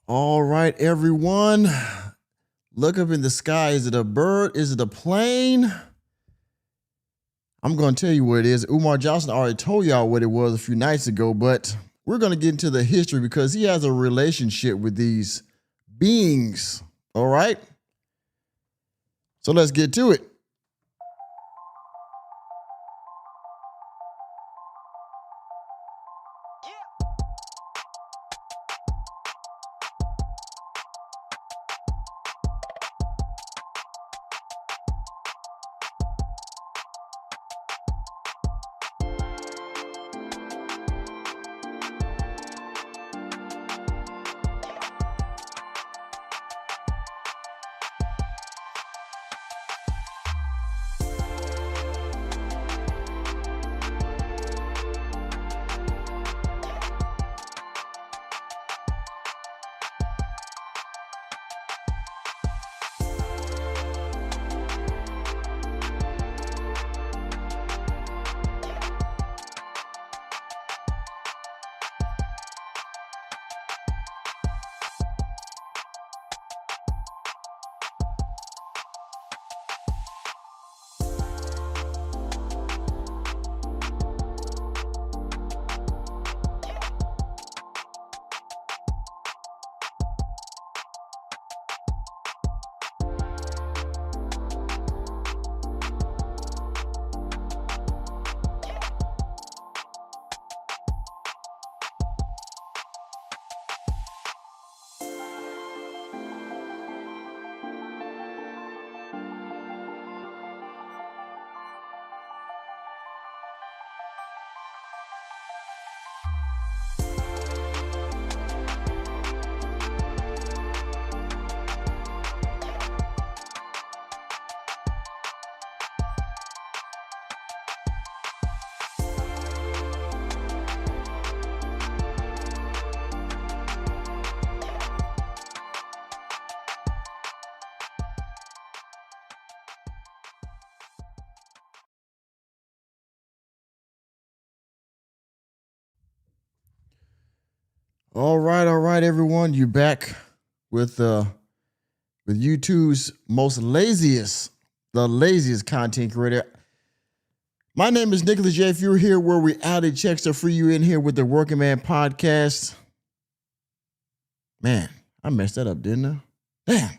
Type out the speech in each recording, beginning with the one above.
All right, everyone. Look up in the sky. Is it a bird? Is it a plane? I'm going to tell you what it is. Umar Johnson already told y'all what it was a few nights ago, but we're going to get into the history because he has a relationship with these beings. All right? So let's get to it. All right, everyone. You back with YouTube's the laziest content creator. My name is Nicholas J. If you're here where reality checks to free you in here with the Working Man Podcast. Man, I messed that up, didn't I? Damn.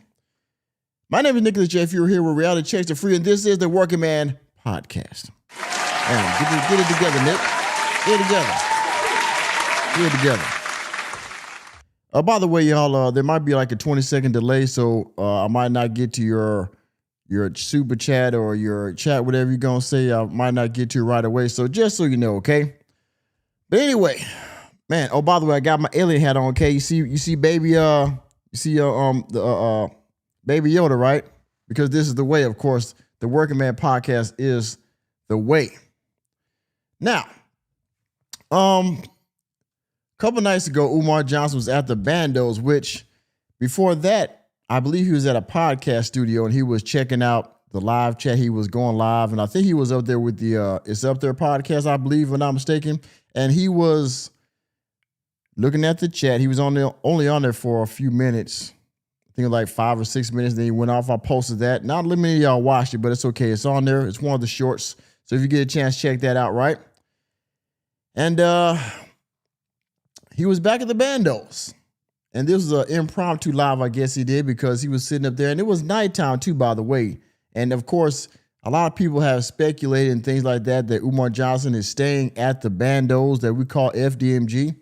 My name is Nicholas J. If you're here where reality checks to free, and this is the Working Man Podcast. Man, get it together, Nick. Get it together. Get it together. By the way, y'all, there might be like a 20-second delay, so I might not get to your super chat or your chat, whatever you're going to say. I might not get to it right away, so just so you know, okay? But anyway, man, oh, by the way, I got my alien hat on, okay? You see baby, Baby Yoda, right? Because this is the way, of course. The Working Man Podcast is the way. Now, couple nights ago, Umar Johnson was at the Bandos, which before that, I believe he was at a podcast studio and he was checking out the live chat. He was going live, and I think he was up there with the It's Up There podcast, I believe, if I'm not mistaken. And he was looking at the chat. He was only on there for a few minutes. I think like 5 or 6 minutes. Then he went off. I posted that. Not many of y'all watched it, but it's okay. It's on there. It's one of the shorts. So if you get a chance, check that out, right? And he was back at the Bandos. And this was an impromptu live, I guess he did, because he was sitting up there. And it was nighttime, too, by the way. And, of course, a lot of people have speculated and things like that Umar Johnson is staying at the Bandos that we call FDMG.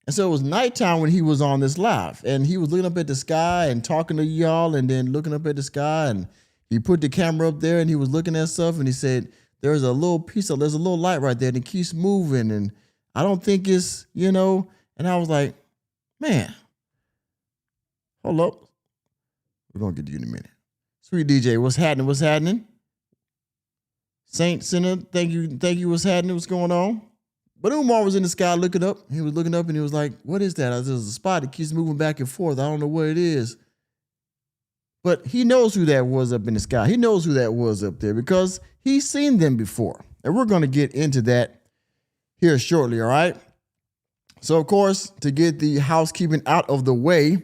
And so it was nighttime when he was on this live. And he was looking up at the sky and talking to y'all and then looking up at the sky. And he put the camera up there and he was looking at stuff. And he said, there's a little light right there and it keeps moving. And I don't think it's, and I was like, man, hold up. We're going to get to you in a minute. Sweet DJ, what's happening? Saint Sinner, thank you, what's happening, what's going on? But Umar was in the sky looking up. He was looking up and he was like, what is that? There's a spot that keeps moving back and forth. I don't know what it is. But he knows who that was up in the sky. He knows who that was up there because he's seen them before. And we're going to get into that here shortly, all right? So, of course, to get the housekeeping out of the way,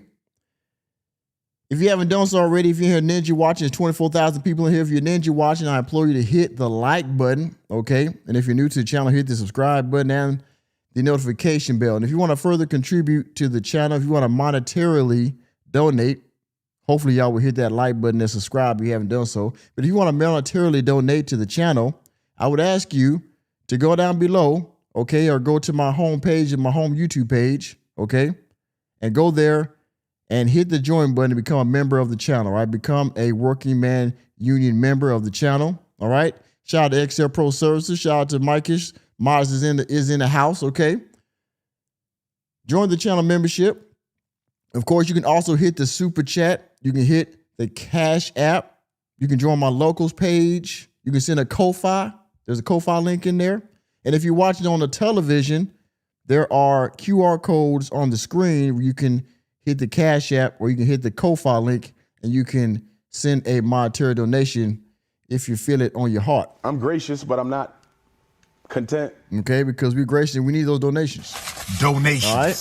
if you haven't done so already, if you're here Ninja watching, there's 24,000 people in here. If you're Ninja watching, I implore you to hit the like button, okay? And if you're new to the channel, hit the subscribe button and the notification bell. And if you want to further contribute to the channel, if you want to monetarily donate, hopefully y'all will hit that like button and subscribe if you haven't done so. But if you want to monetarily donate to the channel, I would ask you to go down below, okay, or go to my home page and my home YouTube page, okay, and go there and hit the join button to become a member of the channel, all right? Become a Working Man Union member of the channel, all right? Shout out to Excel Pro Services. Shout out to Mike's. Mars is in the house, okay? Join the channel membership. Of course, you can also hit the super chat. You can hit the Cash App. You can join my locals page. You can send a Ko-Fi. There's a Ko-Fi link in there. And if you're watching on the television, there are QR codes on the screen where you can hit the Cash App or you can hit the Ko-Fi link and you can send a monetary donation if you feel it on your heart. I'm gracious, but I'm not content. Okay, because we're gracious and we need those donations. Donations. All right?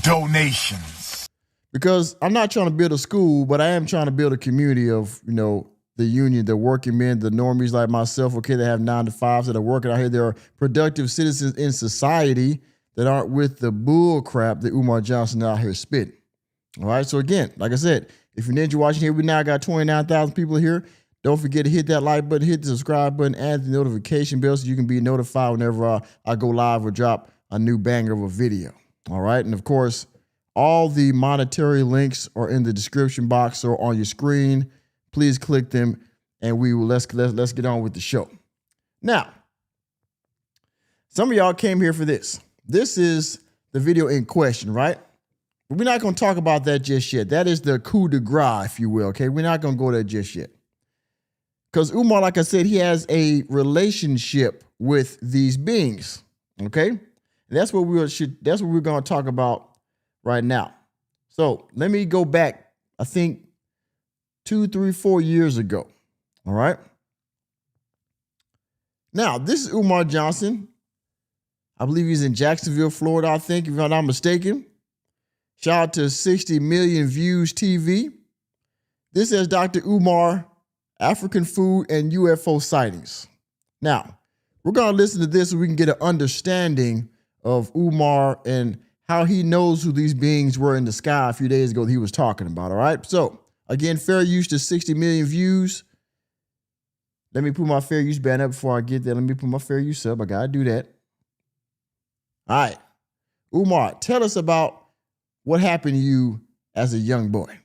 Donations. Because I'm not trying to build a school, but I am trying to build a community of, you know, the union, the working men, the normies like myself, okay, that have 9 to 5s that are working out here. There are productive citizens in society that aren't with the bull crap that Umar Johnson out here spitting. All right, so again, like I said, if you're Ninja watching here, we now got 29,000 people here. Don't forget to hit that like button, hit the subscribe button, and the notification bell so you can be notified whenever I go live or drop a new banger of a video. All right, and of course, all the monetary links are in the description box or on your screen. Please click them, and we will let's get on with the show. Now, some of y'all came here for this. This is the video in question, right? But we're not going to talk about that just yet. That is the coup de grace, if you will, okay? We're not going to go there just yet. Because Umar, like I said, he has a relationship with these beings, okay? And that's what we're going to talk about right now. So let me go back, I think, 2, 3, 4 years ago, all right? Now, this is Umar Johnson. I believe he's in Jacksonville, Florida, I think, if I'm not mistaken. Shout out to 60 million views TV. This is Dr. Umar, African food and UFO sightings. Now, we're going to listen to this so we can get an understanding of Umar and how he knows who these beings were in the sky a few days ago that he was talking about, all right? So, again, fair use to 60 million views. Let me put my fair use banner up before I get there. Let me put my fair use up. I got to do that. All right. Umar, tell us about what happened to you as a young boy.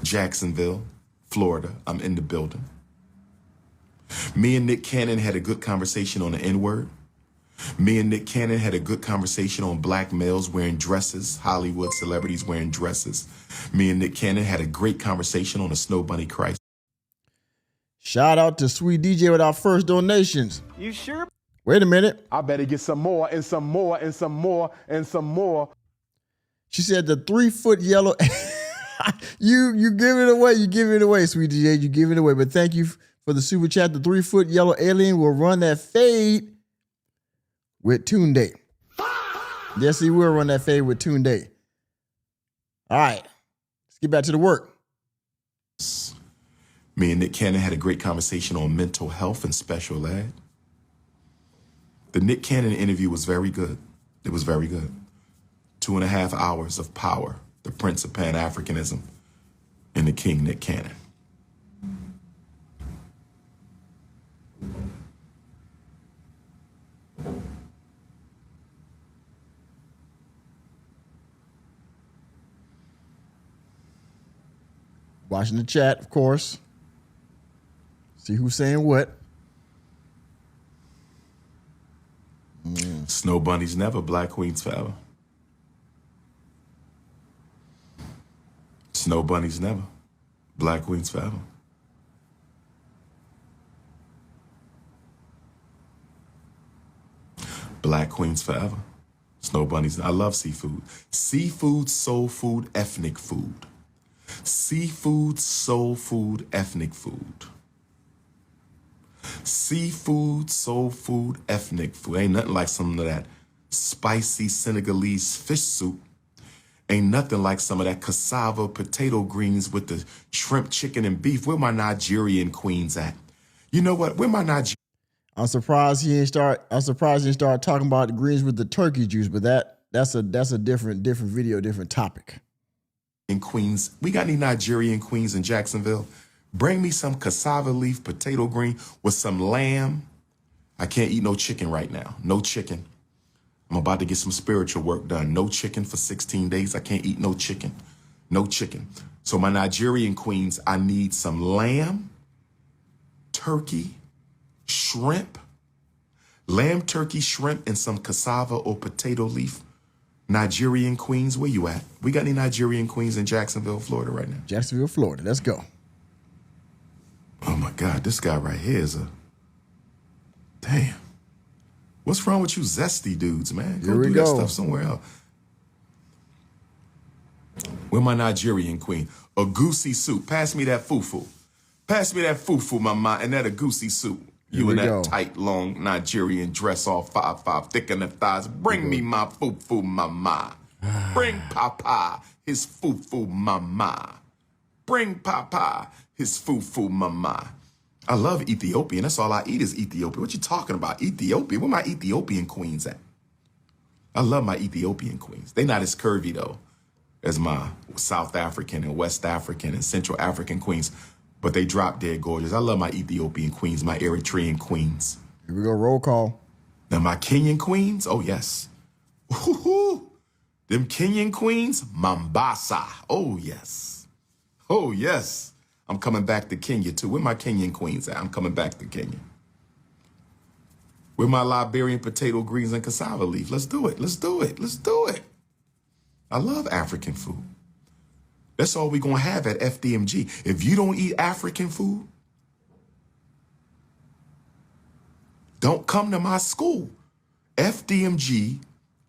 Jacksonville, Florida. I'm in the building. Me and Nick Cannon had a good conversation on the N-word. Me and Nick Cannon had a good conversation on black males wearing dresses, Hollywood celebrities wearing dresses. Me and Nick Cannon had a great conversation on the Snow Bunny Christ. Shout out to Sweet DJ with our first donations. You sure? Wait a minute. I better get some more and some more and some more and some more. She said the 3-foot yellow. you give it away. You give it away, Sweet DJ. You give it away. But thank you for the super chat. The 3-foot yellow alien will run that fade with Tunde. Yes, he will run that fade with Tunde. All right. Let's get back to the work. Me and Nick Cannon had a great conversation on mental health and special ed. The Nick Cannon interview was very good. It was very good. 2.5 hours of power, the Prince of Pan-Africanism, and the King Nick Cannon. Watching the chat, of course. See who's saying what. Snow bunnies never, black queens forever. Snow bunnies never, black queens forever. Black queens forever. Snow bunnies. I love seafood. Seafood, soul food, ethnic food. Seafood, soul food, ethnic food. Seafood, soul food, ethnic food. Ain't nothing like some of that spicy Senegalese fish soup. Ain't nothing like some of that cassava potato greens with the shrimp, chicken, and beef. Where my Nigerian queens at? You know what? Where my Nigerian I'm surprised he didn't start talking about the greens with the turkey juice, but that's a different video, different topic. queens? We got any Nigerian queens in Jacksonville? Bring me some cassava leaf potato green with some lamb. I can't eat no chicken right now. No chicken. I'm about to get some spiritual work done. No chicken for 16 days. I can't eat no chicken. No chicken. So my Nigerian queens, I need some lamb, turkey, shrimp, lamb, turkey, shrimp, and some cassava or potato leaf. Nigerian queens, where you at? We got any Nigerian queens in Jacksonville, Florida right now? Jacksonville, Florida. Let's go. Oh my God, this guy right here is a... Damn. What's wrong with you zesty dudes, man? Here we do go. that stuff somewhere else. Where my Nigerian queen? A goosey soup. Pass me that fufu. Pass me that fufu, mama, and that a goosey soup. You in that go. tight, long Nigerian dress, all 5'5", thick in the thighs. Bring me my fufu, mama. Bring Papa his fufu, mama. Bring Papa his fufu, mama. I love Ethiopian. That's all I eat is Ethiopian. What you talking about? Ethiopia? Where my Ethiopian queens at? I love my Ethiopian queens. They not as curvy, though, as my South African and West African and Central African queens, but they drop dead gorgeous. I love my Ethiopian queens, my Eritrean queens. Here we go. Roll call. Now, my Kenyan queens, oh, yes. Ooh, them Kenyan queens, Mombasa. Oh, yes. Oh, yes. I'm coming back to Kenya, too. Where my Kenyan queens at? I'm coming back to Kenya. Where my Liberian potato greens and cassava leaf? Let's do it. Let's do it. Let's do it. I love African food. That's all we're going to have at FDMG. If you don't eat African food, don't come to my school. FDMG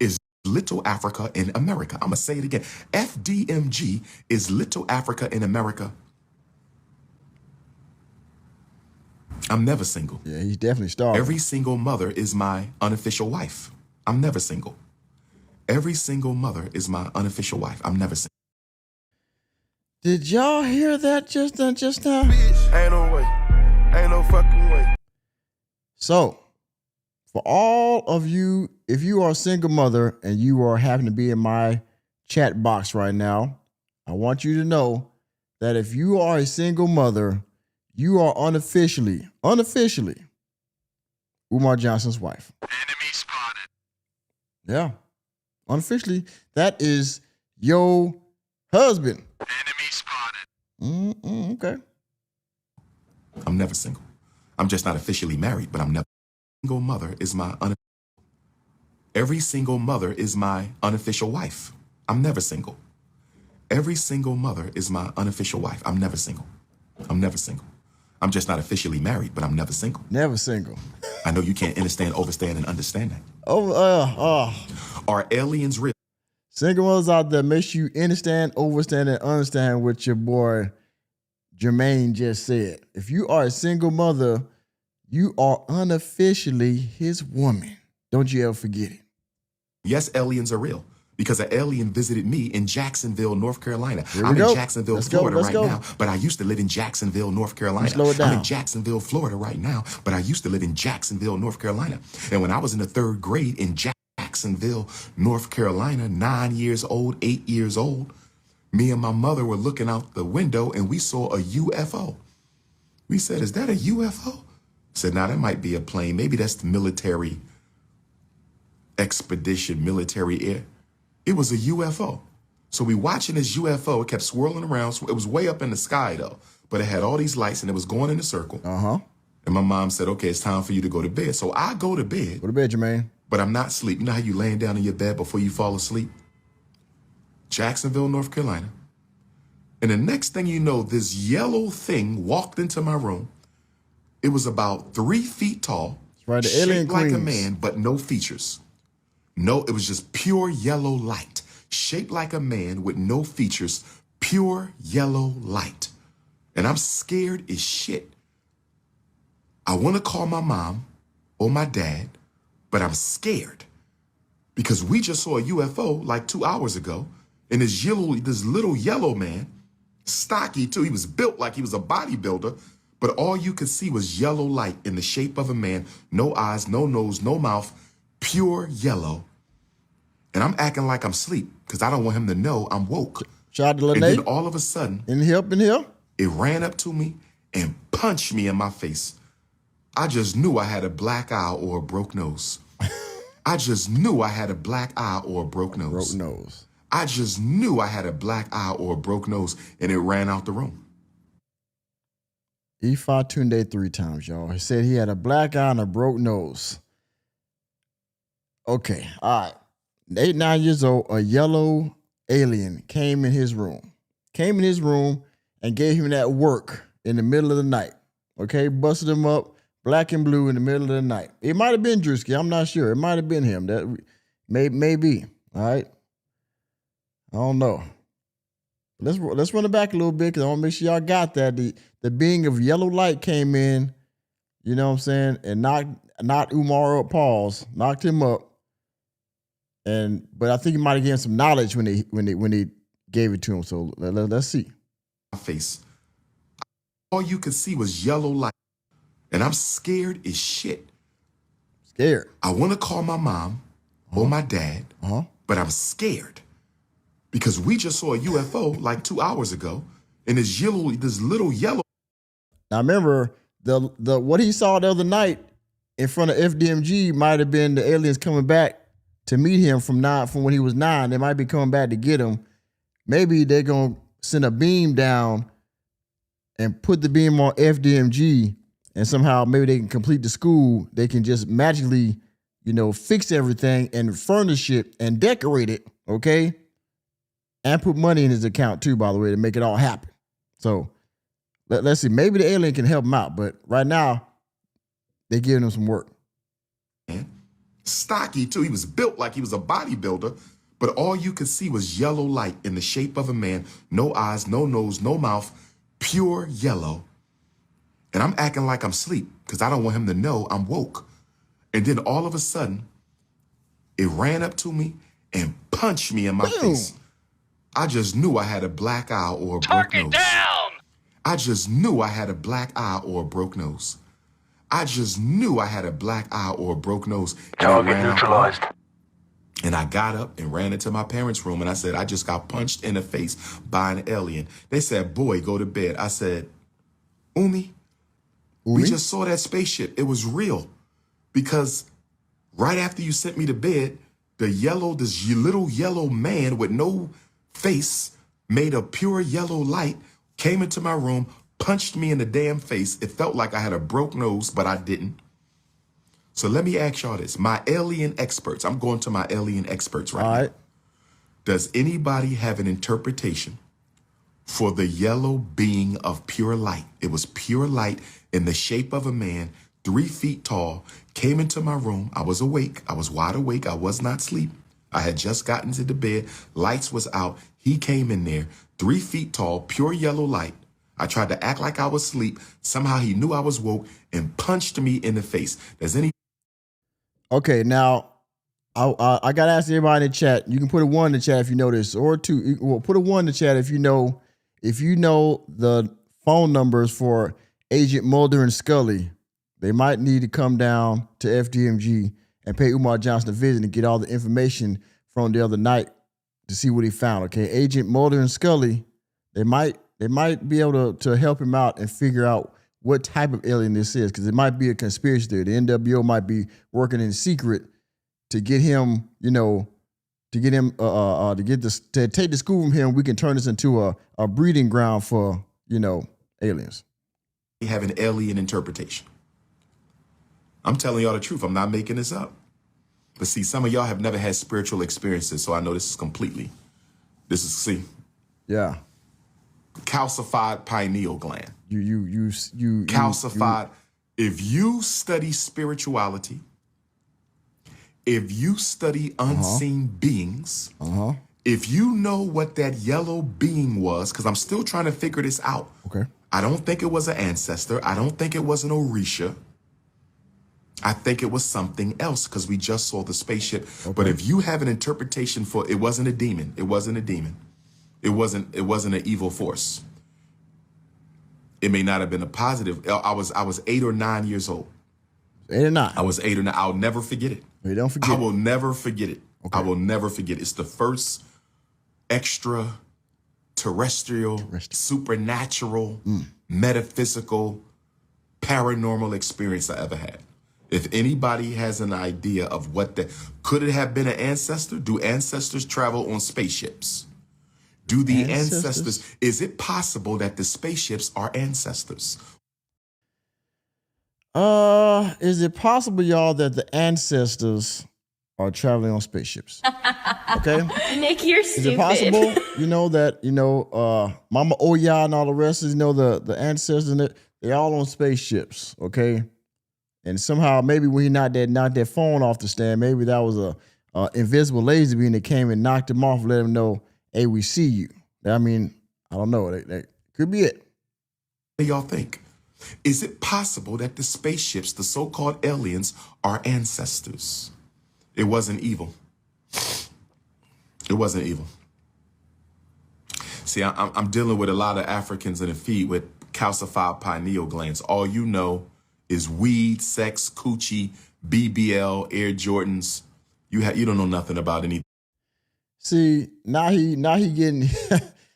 is Little Africa in America. I'm going to say it again. FDMG is Little Africa in America. I'm never single. Yeah, he's definitely starving. Every single mother is my unofficial wife. I'm never single. Every single mother is my unofficial wife. I'm never single. Did y'all hear that just now? Ain't no way. Ain't no fucking way. So, for all of you, if you are a single mother and you are having to be in my chat box right now, I want you to know that if you are a single mother, you are unofficially Umar Johnson's wife. Enemy spotted. Yeah. Unofficially, that is your husband. Enemy spotted. Okay. I'm never single. I'm just not officially married, but I'm never single. Mother is my Every single mother is my unofficial wife. I'm never single. Every single mother is my unofficial wife. I'm never single. I'm never single. I'm just not officially married, but I'm never single. Never single. I know you can't understand, overstand, and understand that. Are aliens real? Single mothers out there, make sure you understand, overstand, and understand what your boy Jermaine just said. If you are a single mother, you are unofficially his woman. Don't you ever forget it. Yes, aliens are real. Because an alien visited me in Jacksonville, North Carolina. I'm go. in Jacksonville, Let's go, Florida let's right go. now, but I used to live in Jacksonville, North Carolina. Slow it down. I'm in Jacksonville, Florida right now, but I used to live in Jacksonville, North Carolina. And when I was in the 3rd grade in Jacksonville, North Carolina, 9 years old, 8 years old, me and my mother were looking out the window and we saw a UFO. We said, is that a UFO? I said, nah, that might be a plane. Maybe that's the military expedition, military air. It was a UFO. So we watching this UFO. It kept swirling around. It was way up in the sky, though. But it had all these lights, and it was going in a circle. Uh-huh. And my mom said, okay, it's time for you to go to bed. So I go to bed. Go to bed, Jermaine. But I'm not asleep. You know how you laying down in your bed before you fall asleep? Jacksonville, North Carolina. And the next thing you know, this yellow thing walked into my room. It was about 3 feet tall. Right, the alien shaped like a queens. man, but no features. No, it was just pure yellow light, shaped like a man with no features, pure yellow light. And I'm scared as shit. I want to call my mom or my dad, but I'm scared because we just saw a UFO like 2 hours ago, and this little yellow man, stocky too, he was built like he was a bodybuilder, but all you could see was yellow light in the shape of a man, no eyes, no nose, no mouth, pure yellow. And I'm acting like I'm asleep because I don't want him to know I'm woke. Shout out to And Lene. then all of a sudden, In here. it ran up to me and punched me in my face. I just knew I had a black eye or a broke nose. I just knew I had a black eye or a broke nose. Broke nose. I just knew I had a black eye or a broke nose, and it ran out the room. E5 Tunde 3 times, y'all. He said he had a black eye and a broke nose. Okay, all right. 8, 9 years old, a yellow alien came in his room. And gave him that work in the middle of the night. Okay, busted him up, black and blue in the middle of the night. It might have been Drewski. I'm not sure. It might have been him. That may be. All right. I don't know. Let's run it back a little bit because I want to make sure y'all got that. The being of yellow light came in, you know what I'm saying, and knocked Umar up, knocked him up. But I think he might have given some knowledge when they gave it to him. So let's see. My face. All you could see was yellow light, and I'm scared as shit. Scared. I want to call my mom or my dad, but I'm scared because we just saw a UFO like 2 hours ago, and this little yellow. Now remember the what he saw the other night in front of FDMG might have been the aliens coming back to meet him from when he was 9. They might be coming back to get him. Maybe they're gonna send a beam down and put the beam on FDMG, and somehow maybe they can complete the school. They can just magically, fix everything and furnish it and decorate it, okay? And put money in his account too, by the way, to make it all happen. So let's see. Maybe the alien can help him out, but right now they're giving him some work. Stocky too, he was built like he was a bodybuilder, but all you could see was yellow light in the shape of a man, no eyes, no nose, no mouth, pure yellow. And I'm acting like I'm asleep because I don't want him to know I'm woke. And then all of a sudden, it ran up to me and punched me in my face. I just knew I had a black eye or a broke nose. I just knew I had a black eye or a broke nose. I just knew I had a black eye or a broke nose. Target neutralized. And I got up and ran into my parents' room and I said, I just got punched in the face by an alien. They said, boy, go to bed. I said, Umi, we just saw that spaceship. It was real. Because right after you sent me to bed, this little yellow man with no face, made of pure yellow light, came into my room, punched me in the damn face. It felt like I had a broke nose, but I didn't. So let me ask y'all this. My alien experts, I'm going to my alien experts right now. Does anybody have an interpretation for the yellow being of pure light? It was pure light in the shape of a man, 3 feet tall, came into my room. I was awake. I was wide awake. I was not asleep. I had just gotten to the bed. Lights was out. He came in there, 3 feet tall, pure yellow light. I tried to act like I was asleep. Somehow he knew I was woke and punched me in the face. Does any... Okay, now I gotta ask everybody in the chat. You can put a 1 in the chat if you know this, or 2. Well, put a 1 in the chat if you know the phone numbers for Agent Mulder and Scully. They might need to come down to FDMG and pay Umar Johnson a visit and get all the information from the other night to see what he found. Okay, Agent Mulder and Scully, they might be able to help him out and figure out what type of alien this is, because it might be a conspiracy theory. The NWO might be working in secret to get him, to take the school from him. We can turn this into a breeding ground for, aliens. have an alien interpretation? I'm telling y'all the truth. I'm not making this up. But see, some of y'all have never had spiritual experiences, so I know this is see. Yeah. Calcified pineal gland. You Calcified. If you study spirituality, if you study unseen beings, if you know what that yellow being was, because I'm still trying to figure this out. Okay. I don't think it was an ancestor. I don't think it was an Orisha. I think it was something else because we just saw the spaceship. Okay. But if you have an interpretation for it wasn't a demon. It wasn't a demon. It wasn't an evil force. It may not have been a positive. I was 8 or 9 years old. 8 or 9. I was 8 or 9. I'll never forget it. You don't forget. I will never forget it. Okay. I will never forget it. It's the first extraterrestrial, supernatural, metaphysical, paranormal experience I ever had. If anybody has an idea of what could it have been an ancestor? Do ancestors travel on spaceships? Do the ancestors, is it possible that the spaceships are ancestors? Is it possible, y'all, that the ancestors are traveling on spaceships? Okay. Nick, you're stupid. Is it possible, Mama Oya and all the rest is, the ancestors, they're all on spaceships, okay? And somehow, maybe when he knocked that phone off the stand, maybe that was a invisible laser beam that came and knocked him off, let him know, hey, we see you. I mean, I don't know. That could be it. What do y'all think? Is it possible that the spaceships, the so-called aliens, are ancestors? It wasn't evil. It wasn't evil. See, I'm dealing with a lot of Africans in the feed with calcified pineal glands. All you know is weed, sex, coochie, BBL, Air Jordans. You don't know nothing about anything. See, now he getting.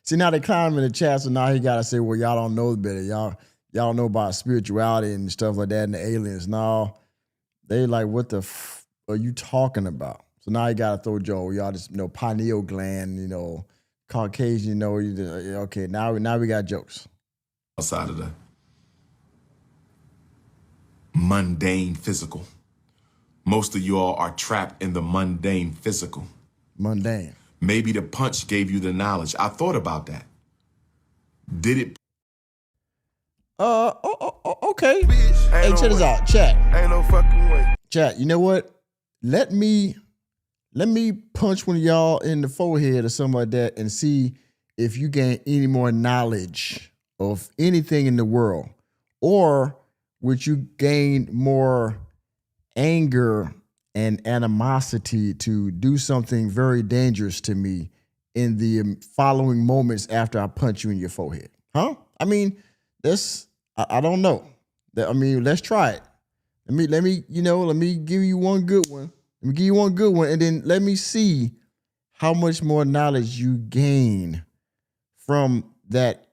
See, now they climb in the chat, so now he gotta say, well, y'all don't know better. Y'all don't know about spirituality and stuff like that and the aliens. No, they like, what the are you talking about? So now he gotta throw Joe. Y'all just pineal gland, Caucasian, okay, now we got jokes. Outside of the mundane physical. Most of you all are trapped in the mundane physical. Mundane. Maybe the punch gave you the knowledge. I thought about that. Did it? Okay. Hey, check this out. Chat. Ain't no fucking way. Chat, you know what? Let me punch one of y'all in the forehead or something like that and see if you gain any more knowledge of anything in the world. Or would you gain more anger and animosity to do something very dangerous to me in the following moments after I punch you in your forehead? Huh? I mean, I don't know. Let's try it. Let me give you one good one. Let me give you one good one, and then let me see how much more knowledge you gain from that,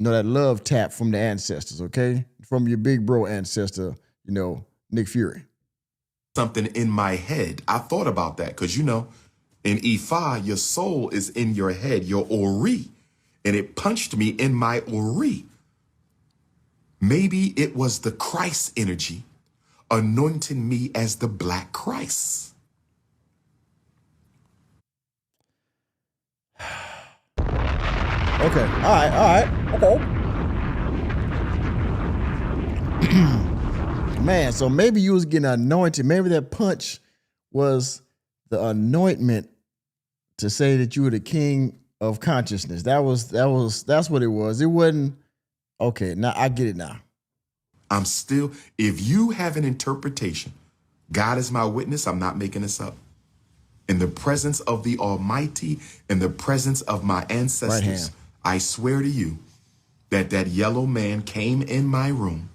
that love tap from the ancestors, okay? From your big bro ancestor, Nick Fury. Something in my head. I thought about that because, in Ifa, your soul is in your head, your ori, and it punched me in my ori. Maybe it was the Christ energy anointing me as the Black Christ. Okay. All right. Okay. Man, so maybe you was getting anointed. Maybe that punch was the anointment to say that you were the king of consciousness. That's what it was. It wasn't. Okay, now I get it now. If you have an interpretation, God is my witness, I'm not making this up. In the presence of the Almighty, in the presence of my ancestors, I swear to you that yellow man came in my room,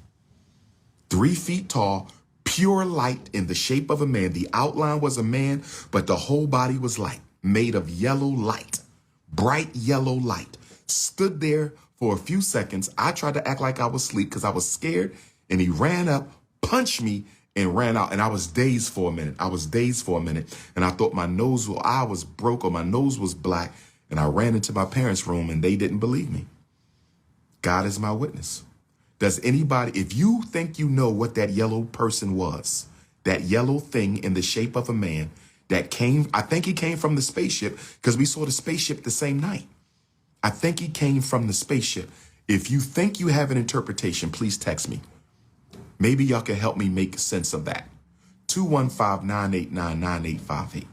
3 feet tall, pure light in the shape of a man. The outline was a man, but the whole body was light, made of yellow light, bright yellow light. Stood there for a few seconds. I tried to act like I was asleep because I was scared, and he ran up, punched me, and ran out. And I was dazed for a minute. And I thought my eye was broke or my nose was black. And I ran into my parents' room, and they didn't believe me. God is my witness. Does anybody, if you think you know what that yellow person was, that yellow thing in the shape of a man that came, I think he came from the spaceship because we saw the spaceship the same night. I think he came from the spaceship. If you think you have an interpretation, please text me. Maybe y'all can help me make sense of that. 215-989-9858.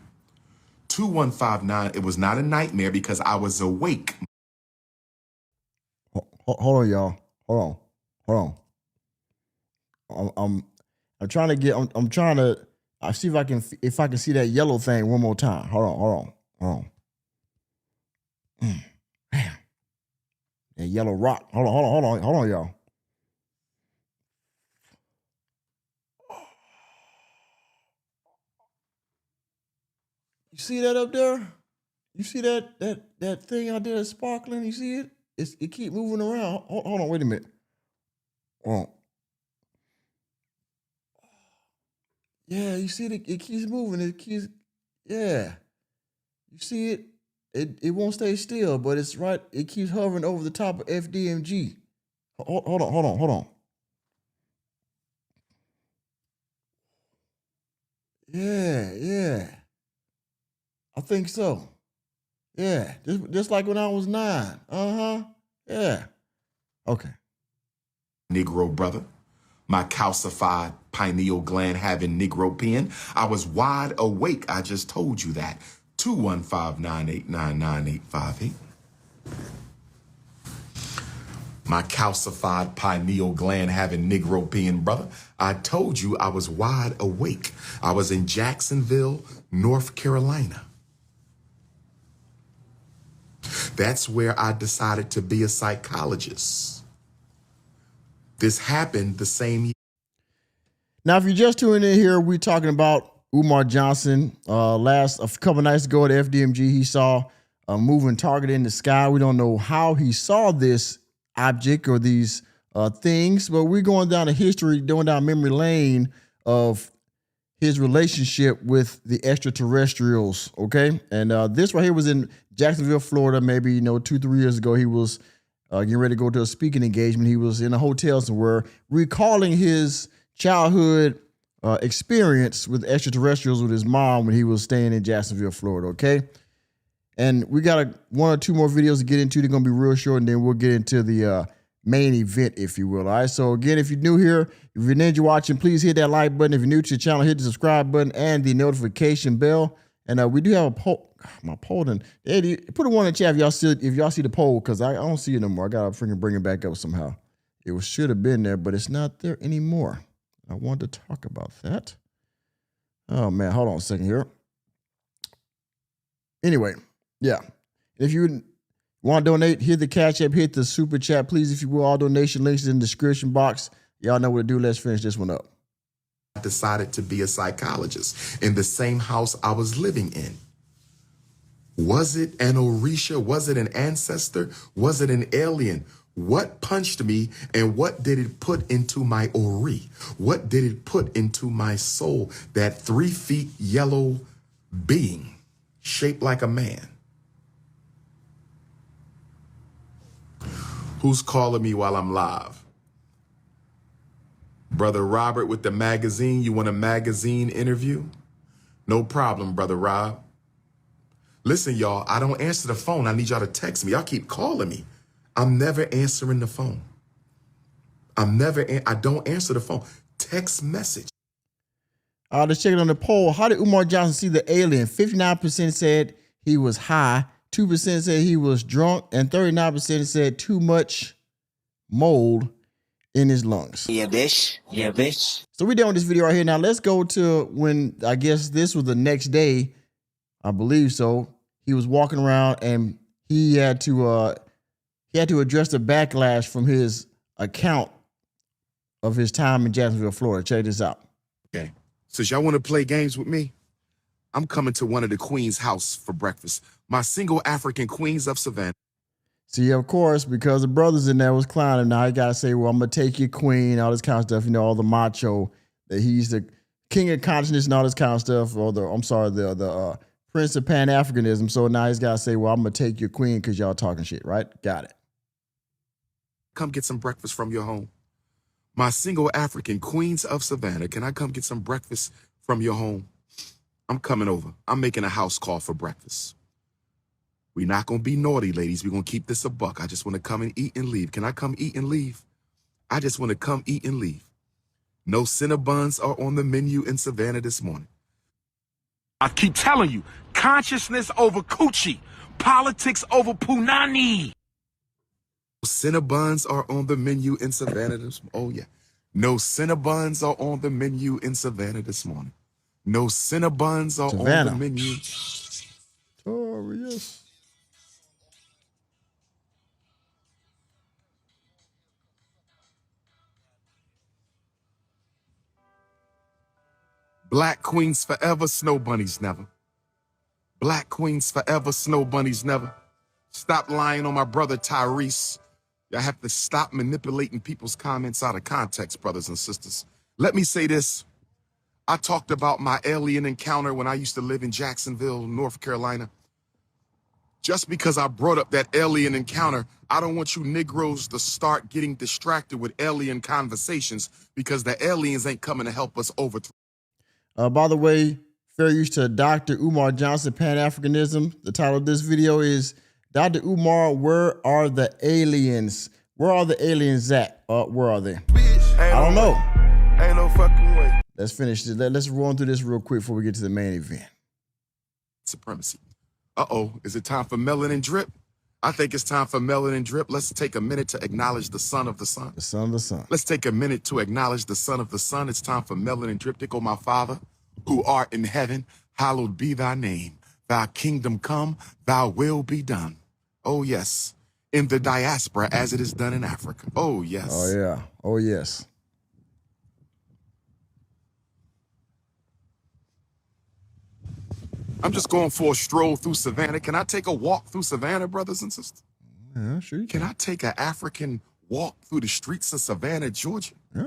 2159, it was not a nightmare because I was awake. Hold on, y'all. Hold on. I'm I'm trying to get. I'm trying to. I see if I can see that yellow thing one more time. Hold on. Damn. That yellow rock. Hold on, y'all. You see that up there? You see that thing out there that's sparkling? You see it? It keep moving around. Hold on, wait a minute. Oh. Yeah, you see it keeps moving. It keeps, yeah. You see it? It won't stay still, but it's right. It keeps hovering over the top of FDMG. Hold on. Yeah. I think so. Yeah, just like when I was 9. Yeah. Okay. Negro brother, my calcified pineal gland having Negro pen. I was wide awake. I just told you that. 215-989-9858. My calcified pineal gland having Negro pen, brother. I told you I was wide awake. I was in Jacksonville, North Carolina. That's where I decided to be a psychologist. This happened the same year. Now, if you're just tuning in here, we're talking about Umar Johnson. A couple nights ago at FDMG, he saw a moving target in the sky. We don't know how he saw this object or these things, but we're going down memory lane of his relationship with the extraterrestrials, okay? And this right here was in Jacksonville, Florida, maybe 2-3 years ago. He was getting ready to go to a speaking engagement. He was in a hotel somewhere, recalling his childhood experience with extraterrestrials with his mom when he was staying in Jacksonville, Florida, okay? And we got one or two more videos to get into. They're going to be real short, and then we'll get into the main event, if you will. All right. So again, if you're new here, if you're ninja watching, please hit that like button. If you're new to the channel, hit the subscribe button and the notification bell. And we do have a poll. My poll done. Eddie, put a one in the chat if y'all see the poll, because I don't see it no more. I gotta freaking bring it back up somehow. It should have been there, but it's not there anymore. I want to talk about that. Oh man, hold on a second here. Anyway, yeah. If you want to donate, hit the Cashapp, hit the super chat, please. If you will, all donation links in the description box. Y'all know what to do. Let's finish this one up. I decided to be a psychologist in the same house I was living in. Was it an Orisha? Was it an ancestor? Was it an alien? What punched me and what did it put into my Ori? What did it put into my soul? That 3 feet yellow being shaped like a man. Who's calling me while I'm live? Brother Robert with the magazine. You want a magazine interview? No problem, Brother Rob. Listen, y'all, I don't answer the phone. I need y'all to text me. Y'all keep calling me. I'm never answering the phone. I don't answer the phone. Text message. Let's check it on the poll. How did Umar Johnson see the alien? 59% said he was high, 2% said he was drunk, and 39% said too much mold in his lungs. Yeah, bitch. Yeah, bitch. So we're done with this video right here. Now let's go to when, I guess this was the next day, I believe so. He was walking around and he had to address the backlash from his account of his time in Jacksonville, Florida. Check this out. Okay. Since y'all want to play games with me, I'm coming to one of the queen's house for breakfast. My single African queens of Savannah. See, of course, because the brothers in there was clowning. Now he got to say, well, I'm going to take your queen, all this kind of stuff, all the macho, that he's the king of consciousness and all this kind of stuff, or the Prince of Pan-Africanism. So now he's got to say, well, I'm going to take your queen because y'all talking shit, right? Got it. Come get some breakfast from your home. My single African queens of Savannah, can I come get some breakfast from your home? I'm coming over. I'm making a house call for breakfast. We're not going to be naughty, ladies. We're going to keep this a buck. I just want to come and eat and leave. Can I come eat and leave? I just want to come eat and leave. No Cinnabons are on the menu in Savannah this morning. I keep telling you, consciousness over coochie, politics over punani. Cinnabons are on the menu in Savannah this morning. Oh, yeah. No Cinnabons are on the menu in Savannah this morning. No Cinnabons are on Savannah. the menu. Victorious. Black queens forever, snow bunnies never. Black queens forever, snow bunnies never. Stop lying on my brother Tyrese. I have to stop manipulating people's comments out of context, brothers and sisters. Let me say this. I talked about my alien encounter when I used to live in Jacksonville, North Carolina. Just because I brought up that alien encounter, I don't want you Negroes to start getting distracted with alien conversations because the aliens ain't coming to help us overthrow. By the way, fair use to Dr. Umar Johnson, Pan-Africanism. The title of this video is, Dr. Umar, where are the aliens? Where are the aliens at? Where are they? I don't know. Ain't no fucking way. Let's finish this. Let's run through this real quick before we get to the main event. Supremacy. Is it time for melanin drip? I think it's time for melanin drip. Let's take a minute to acknowledge the son of the sun. The son of the sun. Let's take a minute to acknowledge the son of the sun. It's time for melanin drip. Go, my Father, who art in heaven, hallowed be thy name. Thy kingdom come, thy will be done. Oh, yes. In the diaspora as it is done in Africa. Oh, yes. Oh, yeah. Oh, yes. I'm just going for a stroll through Savannah. Can I take a walk through Savannah, brothers and sisters? Yeah, sure you Can I take an African walk through the streets of Savannah, Georgia? Yeah.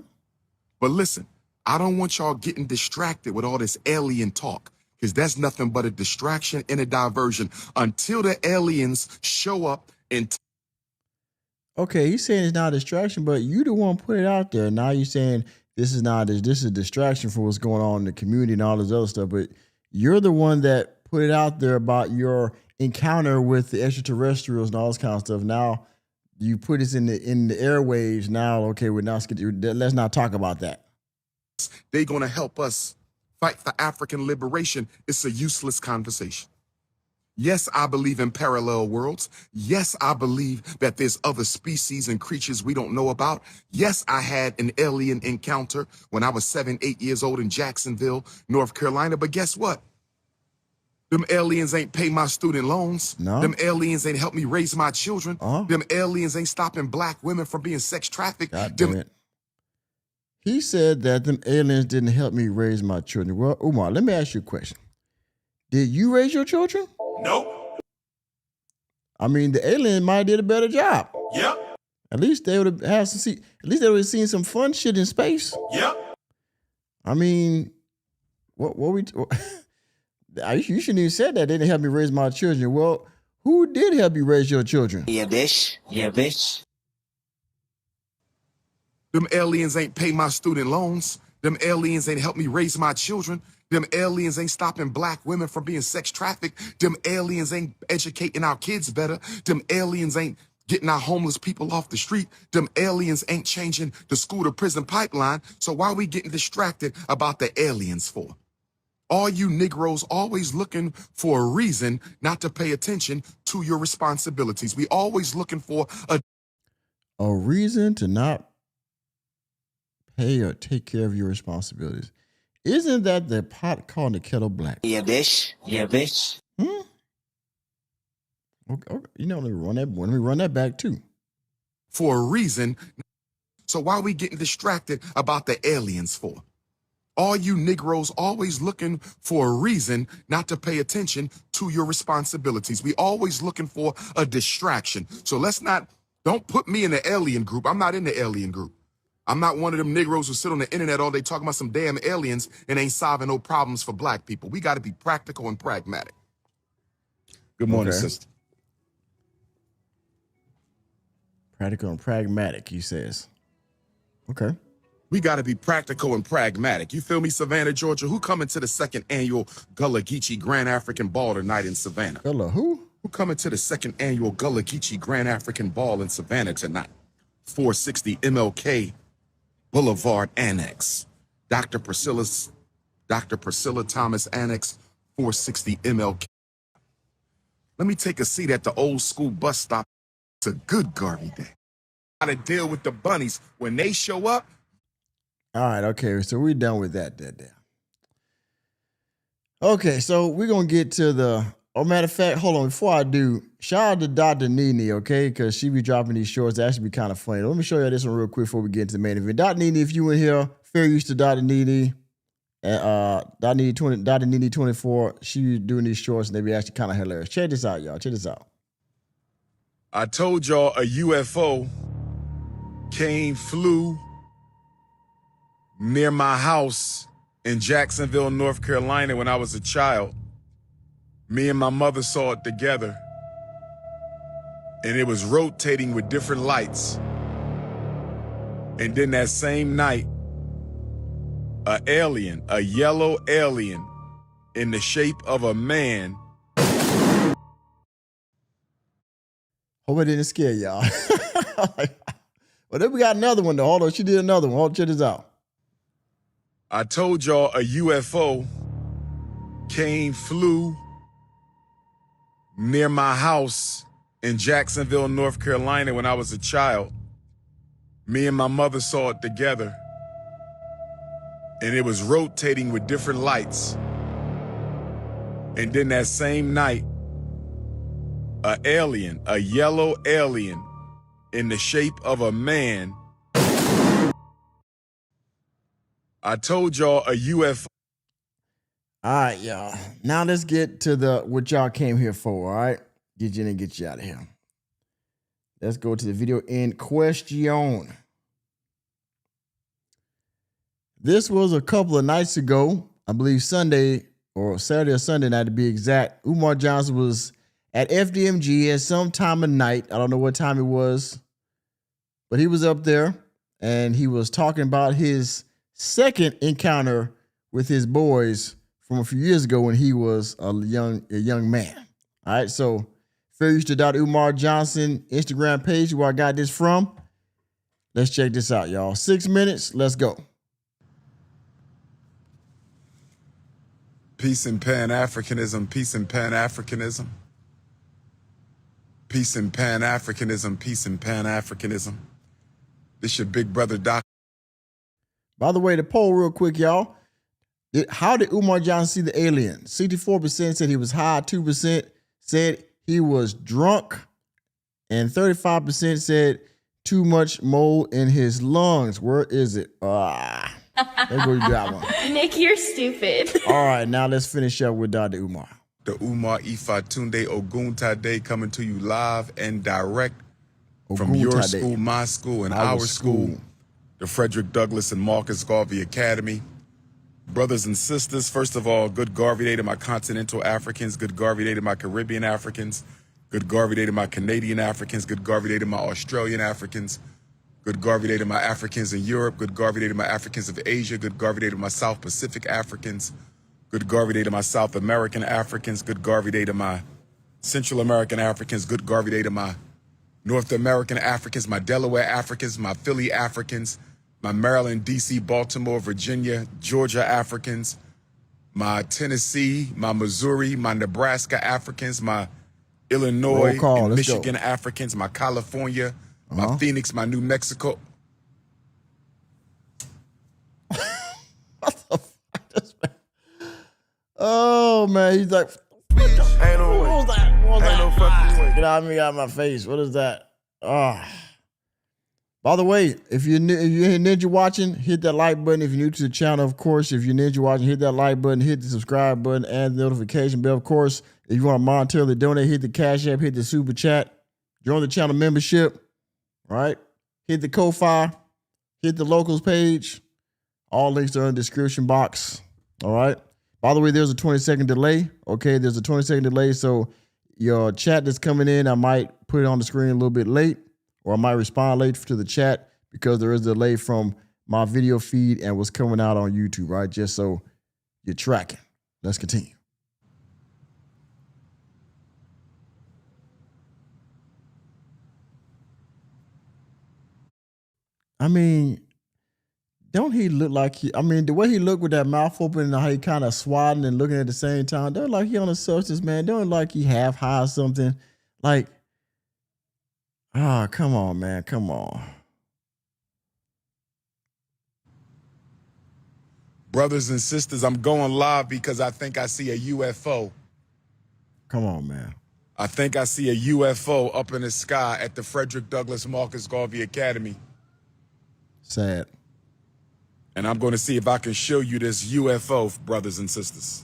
But listen, I don't want y'all getting distracted with all this alien talk, because that's nothing but a distraction and a diversion until the aliens show up and Okay, he's saying it's not a distraction, but you the one put it out there. Now you're saying this is a distraction for what's going on in the community and all this other stuff. But you're the one that put it out there about your encounter with the extraterrestrials and all this kind of stuff. Now you put this in the airwaves. Now, okay, let's not talk about that. they're going to help us fight for African liberation. It's a useless conversation. Yes, I believe in parallel worlds. Yes, I believe that there's other species and creatures we don't know about. Yes, I had an alien encounter when I was 7, 8 years old in Jacksonville, North Carolina. But guess what? Them aliens ain't pay my student loans. No. Them aliens ain't help me raise my children. Uh-huh. Them aliens ain't stopping black women from being sex trafficked. God damn it. He said that them aliens didn't help me raise my children. Well, Umar, let me ask you a question. Did you raise your children? Nope. I mean, the alien might have did a better job. Yep. At least they would have seen some fun shit in space. Yep. I mean, you shouldn't even said that. They didn't help me raise my children. Well, who did help you raise your children? Yeah, bitch. Yeah, bitch. Them aliens ain't pay my student loans. Them aliens ain't help me raise my children. Them aliens ain't stopping black women from being sex trafficked. Them aliens ain't educating our kids better. Them aliens ain't getting our homeless people off the street. Them aliens ain't changing the school to prison pipeline. So why are we getting distracted about the aliens for? All you Negroes always looking for a reason not to pay attention to your responsibilities. We always looking for A reason to not pay or take care of your responsibilities. Isn't that the pot calling the kettle black? Yeah, bitch. Yeah, bitch. Okay. You know, let me run that back too. for a reason. So why are we getting distracted about the aliens for? All you Negroes always looking for a reason not to pay attention to your responsibilities. We always looking for a distraction. So don't put me in the alien group. I'm not in the alien group. I'm not one of them Negroes who sit on the internet all day talking about some damn aliens and ain't solving no problems for black people. We got to be practical and pragmatic. Good morning, Okay. sister. Practical and pragmatic, he says. Okay. We got to be practical and pragmatic. You feel me, Savannah, Georgia? Who coming to the second annual Gullah Geechee Grand African Ball tonight in Savannah? Hello, who? Who coming to the second annual Gullah Geechee Grand African Ball in Savannah tonight? 460 MLK Boulevard Annex. Dr. Priscilla Thomas Annex, 460 MLK. Let me take a seat at the old school bus stop. It's a good Garvey day. How to deal with the bunnies when they show up. All right, okay, so we're done with that. Okay, so we're gonna get to the. Oh, matter of fact, hold on. Before I do, shout out to Dr. Nene, okay, because she be dropping these shorts. That should be kind of funny. Let me show you this one real quick before we get into the main event. Dr. Nene, if you in here, fair use to Dr. Nene. Dr. Nene 24. She be doing these shorts, and they be actually kind of hilarious. Check this out, y'all. Check this out. I told y'all a UFO flew near my house in Jacksonville, North Carolina when I was a child. Me and my mother saw it together. And it was rotating with different lights. And then that same night, a yellow alien in the shape of a man. Hope it didn't scare y'all. Well, then we got another one though. Hold on, she did another one. Hold on, check this out. I told y'all a UFO flew near my house in Jacksonville, North Carolina when I was a child. Me and my mother saw it together. And it was rotating with different lights. And then that same night, a yellow alien in the shape of a man. I told y'all a UFO. All right, y'all. Now let's get to what y'all came here for, all right? Get you in and get you out of here. Let's go to the video in question. This was a couple of nights ago, I believe Sunday or Saturday or Sunday night to be exact. Umar Johnson was at FDMG at some time of night. I don't know what time it was, but he was up there and he was talking about his second encounter with his boys from a few years ago when he was a young man. All right, so fair use to Dr. Umar Johnson Instagram page where I got this from. Let's check this out, y'all. 6 minutes, let's go. Peace and Pan-Africanism, peace and Pan-Africanism. Peace and Pan-Africanism, peace and Pan-Africanism. This your big brother, Doc. By the way, the poll real quick, y'all. How did Umar Johnson see the alien? 64% said he was high, 2% said he was drunk, and 35% said too much mold in his lungs. Where is it? There go you got one. Nick, you're stupid. All right, now let's finish up with Dr. Umar. The Umar Ifatunde Oguntade coming to you live and direct from your school, my school, and our school, the Frederick Douglass and Marcus Garvey Academy. Brothers and sisters, first of all, good Garvey Day to my continental Africans, good Garvey Day to my Caribbean Africans, good Garvey Day to my Canadian Africans, good Garvey Day to my Australian Africans, good Garvey Day to my Africans in Europe, good Garvey Day to my Africans of Asia, good Garvey Day to my South Pacific Africans, good Garvey Day to my South American Africans, good Garvey Day to my Central American Africans, good Garvey Day to my North American Africans, my Delaware Africans, my Philly Africans, my Maryland, D.C., Baltimore, Virginia, Georgia Africans, my Tennessee, my Missouri, my Nebraska Africans, my Illinois and Michigan Africans, my California, my Phoenix, my New Mexico. What the fuck? Oh, man. He's like, Ain't no way. what was that? What was Ain't that? no fucking way. Get out of me, out of my face. What is that? By the way, if you're ninja watching, hit that like button. If you're new to the channel, of course. If you're ninja watching, hit that like button, hit the subscribe button, and the notification bell. Of course, if you want to monetarily donate, hit the Cash App, hit the Super Chat, join the channel membership, right? Hit the Ko-Fi, hit the locals page. All links are in the description box, all right? By the way, there's a 20-second delay, okay? There's a 20-second delay, so your chat that's coming in, I might put it on the screen a little bit late, or I might respond late to the chat because there is a delay from my video feed and what's coming out on YouTube, right? Just so you're tracking. Let's continue. I mean, don't he look like the way he looked with that mouth open and how he kind of swatting and looking at the same time, don't like he on a substance, man. Don't like he half high or something. Like, come on, man. Come on. Brothers and sisters, I'm going live because I think I see a UFO. Come on, man. I think I see a UFO up in the sky at the Frederick Douglass Marcus Garvey Academy. Sad. And I'm going to see if I can show you this UFO, brothers and sisters.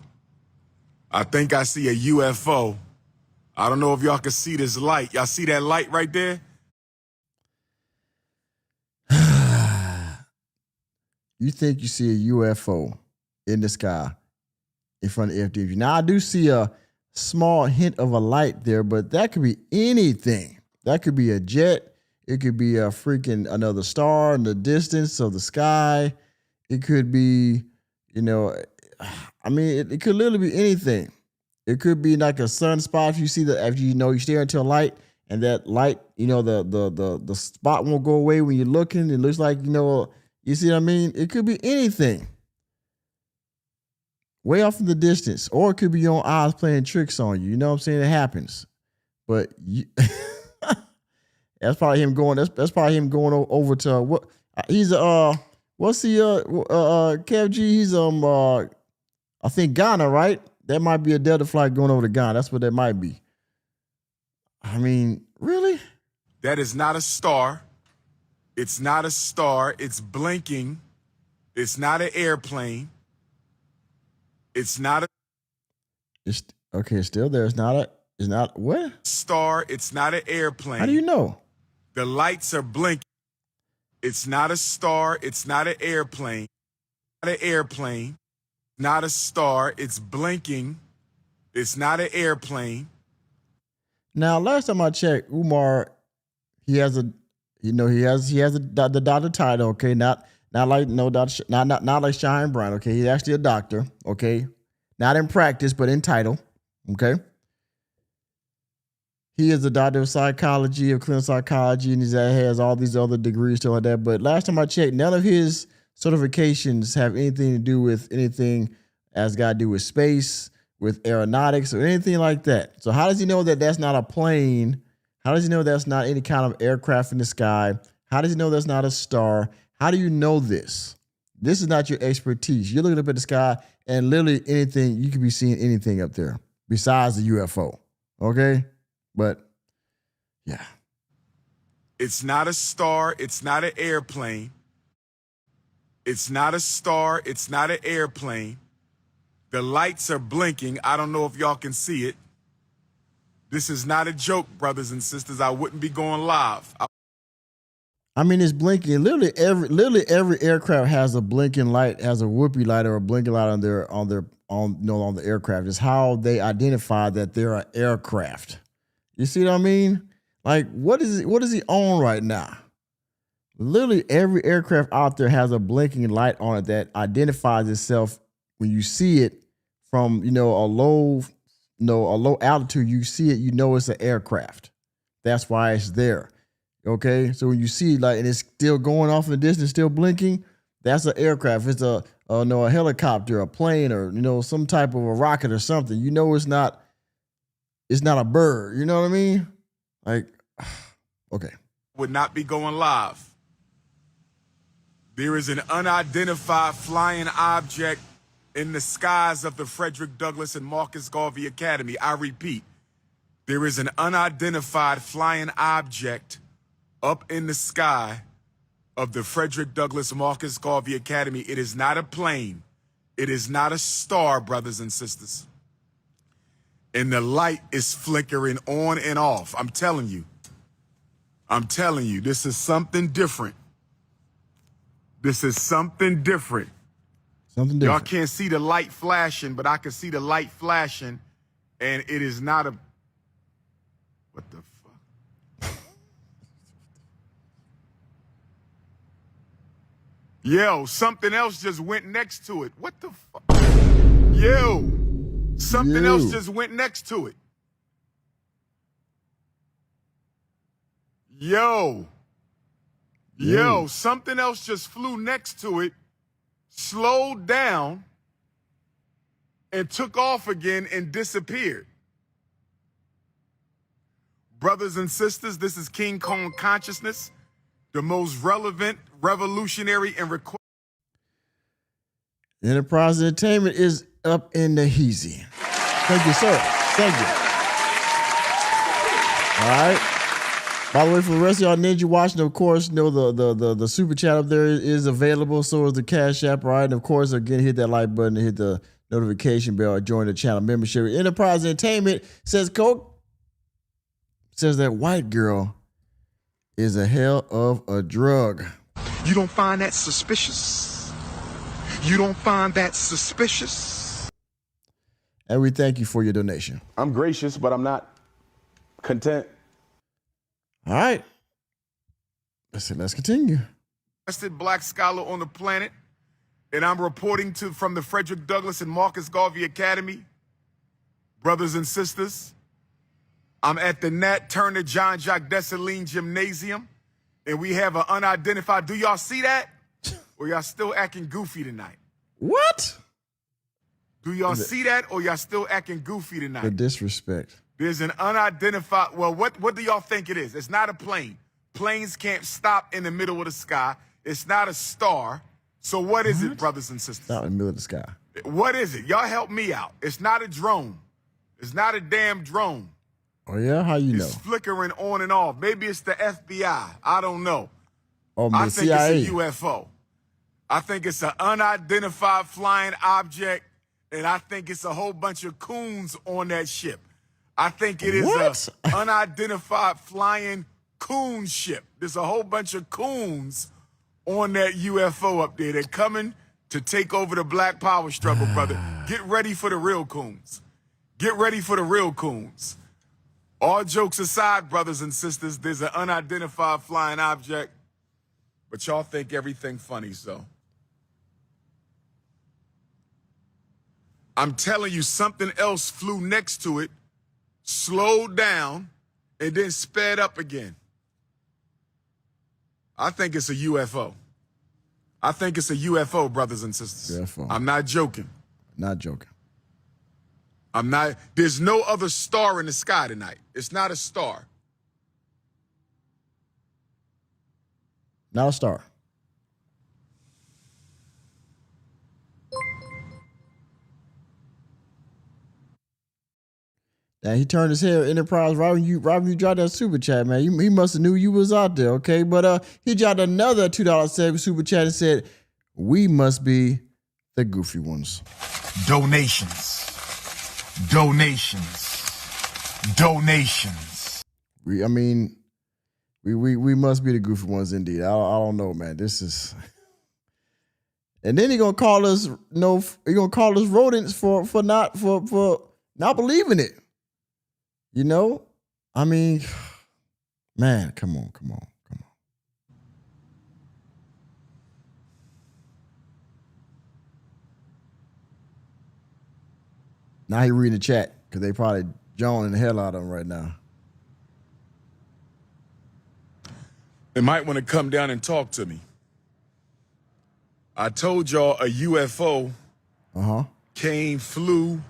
I think I see a UFO. I don't know if y'all can see this light. Y'all see that light right there? You think you see a UFO in the sky in front of FDMG. Now, I do see a small hint of a light there, but that could be anything. That could be a jet. It could be a freaking another star in the distance of the sky. It could be, you know, I mean, it could literally be anything. It could be like a sunspot. If you see that, if you know, you stare into a light and that light, you know, the spot won't go away when you're looking. It looks like, you know, you see what I mean? It could be anything. Way off in the distance. Or it could be your own eyes playing tricks on you. You know what I'm saying? It happens. But you, that's probably him going, that's probably him going over to what he's what's the Kev G? He's I think Ghana, right? That might be a Delta flight going over to Ghana. That's what that might be. I mean, really? That is not a star. It's not a star. It's blinking. It's not an airplane. It's not a It's okay, it's still there. It's not what? star. It's not an airplane. How do you know? The lights are blinking. It's not a star. It's not an airplane. Not an airplane. Not a star. It's blinking. It's not an airplane. Now, last time I checked, Umar, he has a, you know, he has the doctor title. Okay, not like no doctor, not like Shine Brown. Okay, he's actually a doctor. Okay, not in practice, but in title. Okay, he is a doctor of psychology, of clinical psychology, and he has all these other degrees, stuff like that. But last time I checked, none of his certifications have anything to do with anything as got to do with space, with aeronautics, or anything like that. So how does he know that that's not a plane? How does he know that's not any kind of aircraft in the sky? How does he know that's not a star? How do you know this? This is not your expertise. You're looking up at the sky and literally anything, you could be seeing anything up there besides the UFO. Okay? But yeah. It's not a star. It's not an airplane. It's not a star. It's not an airplane. The lights are blinking. I don't know if y'all can see it. This is not a joke, brothers and sisters. I wouldn't be going live. I mean, it's blinking. Literally every aircraft has a blinking light, has a whoopee light or a blinking light on the aircraft. It's how they identify that they're an aircraft. You see what I mean? Like, what is he on right now? Literally every aircraft out there has a blinking light on it that identifies itself when you see it from, a low altitude. You see it, you know it's an aircraft. That's why it's there. Okay, so when you see like and it's still going off in the distance, still blinking, that's an aircraft. It's a helicopter, a plane, or some type of a rocket or something. It's not a bird. You know what I mean? Like, okay. Would not be going live. There is an unidentified flying object in the skies of the Frederick Douglass and Marcus Garvey Academy. I repeat, there is an unidentified flying object up in the sky of the Frederick Douglass Marcus Garvey Academy. It is not a plane. It is not a star, brothers and sisters. And the light is flickering on and off. I'm telling you, this is something different. This is something different. Something different. Y'all can't see the light flashing, but I can see the light flashing, and it is not a... What the fuck? Yo, something else just went next to it. What the fuck? Yo, something else just went next to it. Yo, something else just flew next to it, slowed down, and took off again and disappeared. Brothers and sisters, this is King Kong Consciousness, the most relevant, revolutionary, and Enterprise Entertainment is up in the heezy. Thank you, sir. Thank you. All right. By the way, for the rest of y'all Ninja watching, of course, you know the super chat up there is available. So is the Cash App, right? And of course, again, hit that like button and hit the notification bell or join the channel membership. Enterprise Entertainment says says that white girl is a hell of a drug. You don't find that suspicious? You don't find that suspicious? And we thank you for your donation. I'm gracious, but I'm not content. All right. Let's continue. Black scholar on the planet, and I'm reporting from the Frederick Douglass and Marcus Garvey Academy. Brothers and sisters, I'm at the Nat Turner John Jacques Dessalines Gymnasium, and we have an unidentified. Do y'all see that? Or y'all still acting goofy tonight? What? Do y'all see that, or y'all still acting goofy tonight? The disrespect. There's an unidentified, well, what do y'all think it is? It's not a plane. Planes can't stop in the middle of the sky. It's not a star. So what is it, brothers and sisters? Out in the middle of the sky. What is it? Y'all help me out. It's not a drone. It's not a damn drone. Oh, yeah? How you know? It's flickering on and off. Maybe it's the FBI. I don't know. Oh, I the think CIA. it's a UFO. I think it's an unidentified flying object, and I think it's a whole bunch of coons on that ship. I think it is an unidentified flying coon ship. There's a whole bunch of coons on that UFO up there. They're coming to take over the Black Power struggle, brother. Get ready for the real coons. Get ready for the real coons. All jokes aside, brothers and sisters, there's an unidentified flying object, but y'all think everything funny, so. I'm telling you, something else flew next to it, slowed down, and then sped up again. I think it's a UFO. I think it's a UFO, brothers and sisters. UFO. I'm not joking. Not joking. I'm not. There's no other star in the sky tonight. It's not a star. Not a star. Now he turned his head, Enterprise, right when you dropped that super chat, man. He must have knew you was out there, okay? But he dropped another $2 super chat and said, "We must be the goofy ones." Donations. Donations. Donations. We must be the goofy ones indeed. I don't know, man. This is, and then he gonna call us rodents for not believing it. You know, I mean, man, come on. Now he reading the chat because they probably joning the hell out of him right now. They might want to come down and talk to me. I told y'all a UFO flew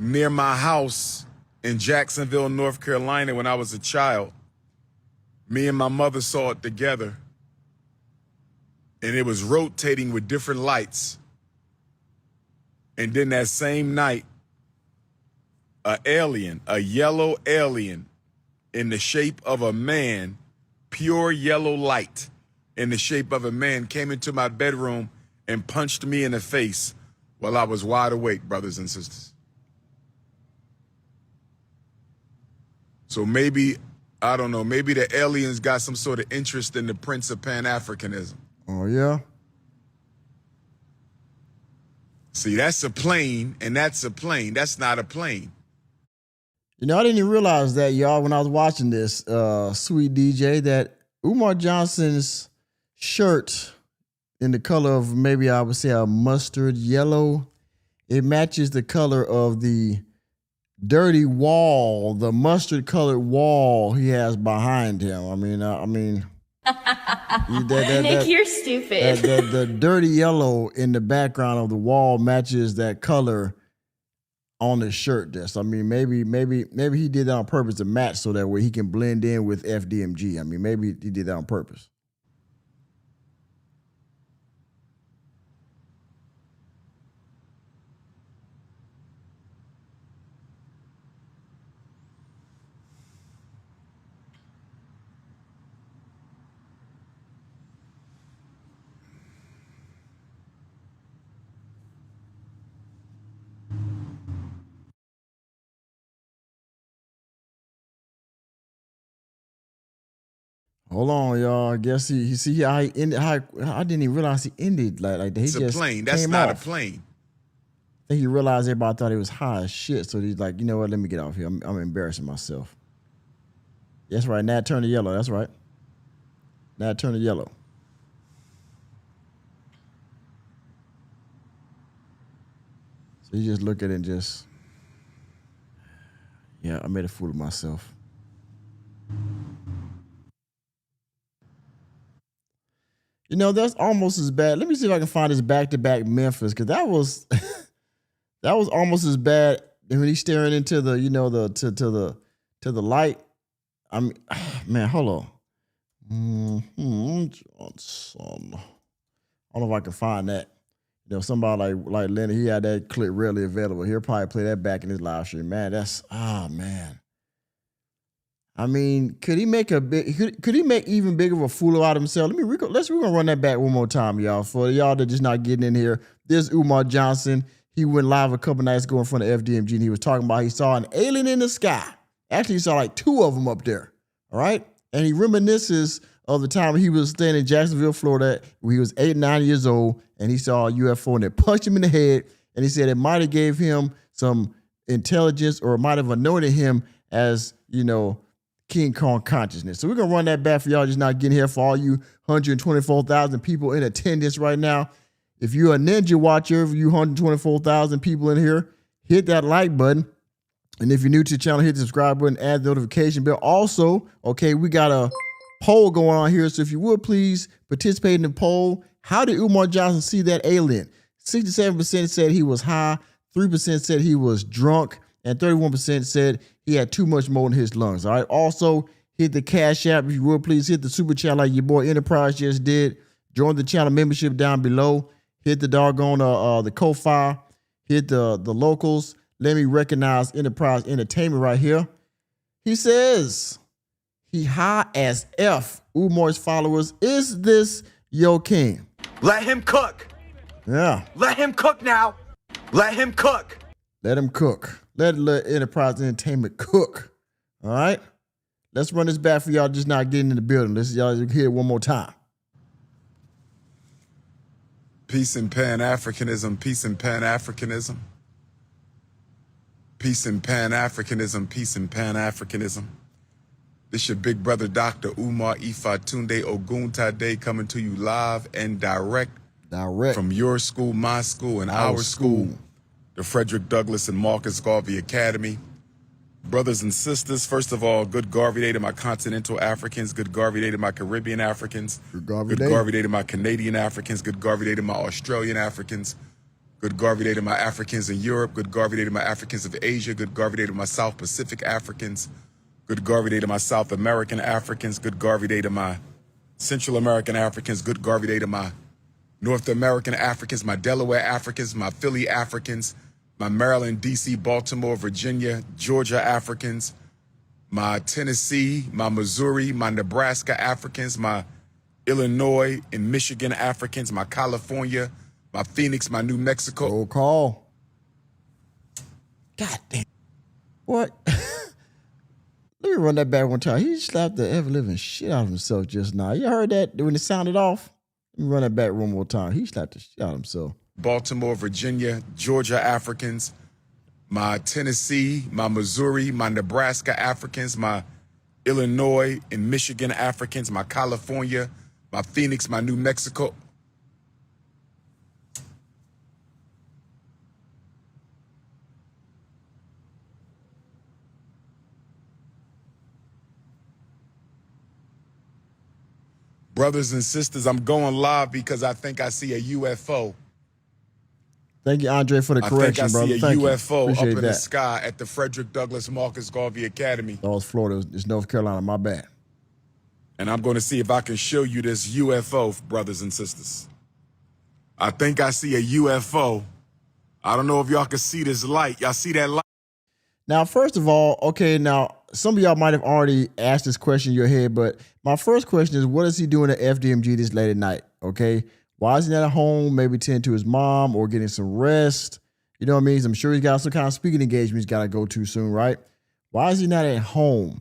near my house in Jacksonville, North Carolina when I was a child. Me and my mother saw it together. And it was rotating with different lights. And then that same night, a yellow alien in the shape of a man, pure yellow light in the shape of a man, came into my bedroom and punched me in the face while I was wide awake, brothers and sisters. So maybe, I don't know, maybe the aliens got some sort of interest in the Prince of Pan-Africanism. Oh, yeah? See, that's a plane, and that's a plane. That's not a plane. You know, I didn't even realize that, y'all, when I was watching this, Sweet DJ, that Umar Johnson's shirt in the color of maybe I would say a mustard yellow, it matches the color of the dirty wall, the mustard colored wall he has behind him. I mean, Nick, you're stupid. The dirty yellow in the background of the wall matches that color on his shirt there. So I mean, maybe he did that on purpose to match so that way he can blend in with FDMG. I mean, maybe he did that on purpose. Hold on, y'all. I guess he see how he ended. How I didn't even realize he ended like that. He It's a just plane. That's came not off. a plane. I think he realized everybody thought he was high as shit. So he's like, you know what? Let me get off here. I'm embarrassing myself. That's right. Nat turned to yellow. That's right. Nat turned to yellow. So you just look at it and just, yeah, I made a fool of myself. You know, that's almost as bad. Let me see if I can find this back-to-back Memphis, because that was that was almost as bad when he's staring into the, you know, the to the light. I mean, man, hold on. Johnson. I don't know if I can find that. You know, somebody like Lenny, he had that clip readily available. He'll probably play that back in his live stream. Man, that's man. I mean, could he make even bigger of a fool out of himself? We're gonna run that back one more time, y'all. For y'all that just not getting in here, this Umar Johnson. He went live a couple nights ago in front of FDMG, and he was talking about he saw an alien in the sky. Actually, he saw like 2 of them up there. All right, and he reminisces of the time he was staying in Jacksonville, Florida, when he was 8, 9 years old, and he saw a UFO and it punched him in the head. And he said it might have gave him some intelligence, or it might have anointed him as, you know, King Kong consciousness. So we're going to run that back for y'all just not getting here, for all you 124,000 people in attendance right now. If you're a Ninja watcher, you 124,000 people in here, hit that like button. And if you're new to the channel, hit the subscribe button, add the notification bell. Also, okay, we got a poll going on here. So if you would please participate in the poll. How did Umar Johnson see that alien? 67% said he was high, 3% said he was drunk, and 31% said he had too much mold in his lungs. All right. Also, hit the Cash App. If you would please hit the super chat like your boy Enterprise just did. Join the channel membership down below. Hit the doggone the Ko-Fi. Hit the locals. Let me recognize Enterprise Entertainment right here. He says he high as F. Umar's followers. Is this your king? Let him cook. Yeah. Let him cook now. Let him cook. Let him cook. Let Enterprise Entertainment cook. All right. Let's run this back for y'all just not getting in the building. Let's y'all hear it one more time. Peace and Pan-Africanism. Peace and Pan-Africanism. Peace and Pan-Africanism. Peace and Pan-Africanism. This your big brother, Dr. Umar Ifatunde Oguntade, coming to you live and direct from your school, my school, and our school, the Frederick Douglass and Marcus Garvey Academy. Brothers and sisters, first of all, good Garvey Day to my continental Africans, good Garvey Day to my Caribbean Africans, good Garvey Day to my Canadian Africans, good Garvey Day to my Australian Africans, good Garvey Day to my Africans in Europe, good Garvey Day to my Africans of Asia, good Garvey Day to my South Pacific Africans, good Garvey Day to my South American Africans, good Garvey Day to my Central American Africans, good Garvey Day to my North American Africans, my Delaware Africans, my Philly Africans, my Maryland, D.C., Baltimore, Virginia, Georgia Africans, my Tennessee, my Missouri, my Nebraska Africans, my Illinois and Michigan Africans, my California, my Phoenix, my New Mexico. Roll call. God damn. What? Let me run that back one time. He slapped the ever-living shit out of himself just now. You heard that when it sounded off? Let me run that back one more time. He slapped the shit out of himself. Baltimore, Virginia, Georgia Africans, my Tennessee, my Missouri, my Nebraska Africans, my Illinois and Michigan Africans, my California, my Phoenix, my New Mexico. Brothers and sisters, I'm going live because I think I see a UFO. Thank you, Andre, for the correction, brother. I think I see a UFO Appreciate up in that. the sky at the Frederick Douglass Marcus Garvey Academy. That was Florida. It's North Carolina. My bad. And I'm going to see if I can show you this UFO, brothers and sisters. I think I see a UFO. I don't know if y'all can see this light. Y'all see that light? Now, first of all, okay, now, some of y'all might have already asked this question in your head, but my first question is, what is he doing at FDMG this late at night, okay? Why is he not at home, maybe tending to his mom or getting some rest? You know what I mean? I'm sure he's got some kind of speaking engagement he's got to go to soon, right? Why is he not at home?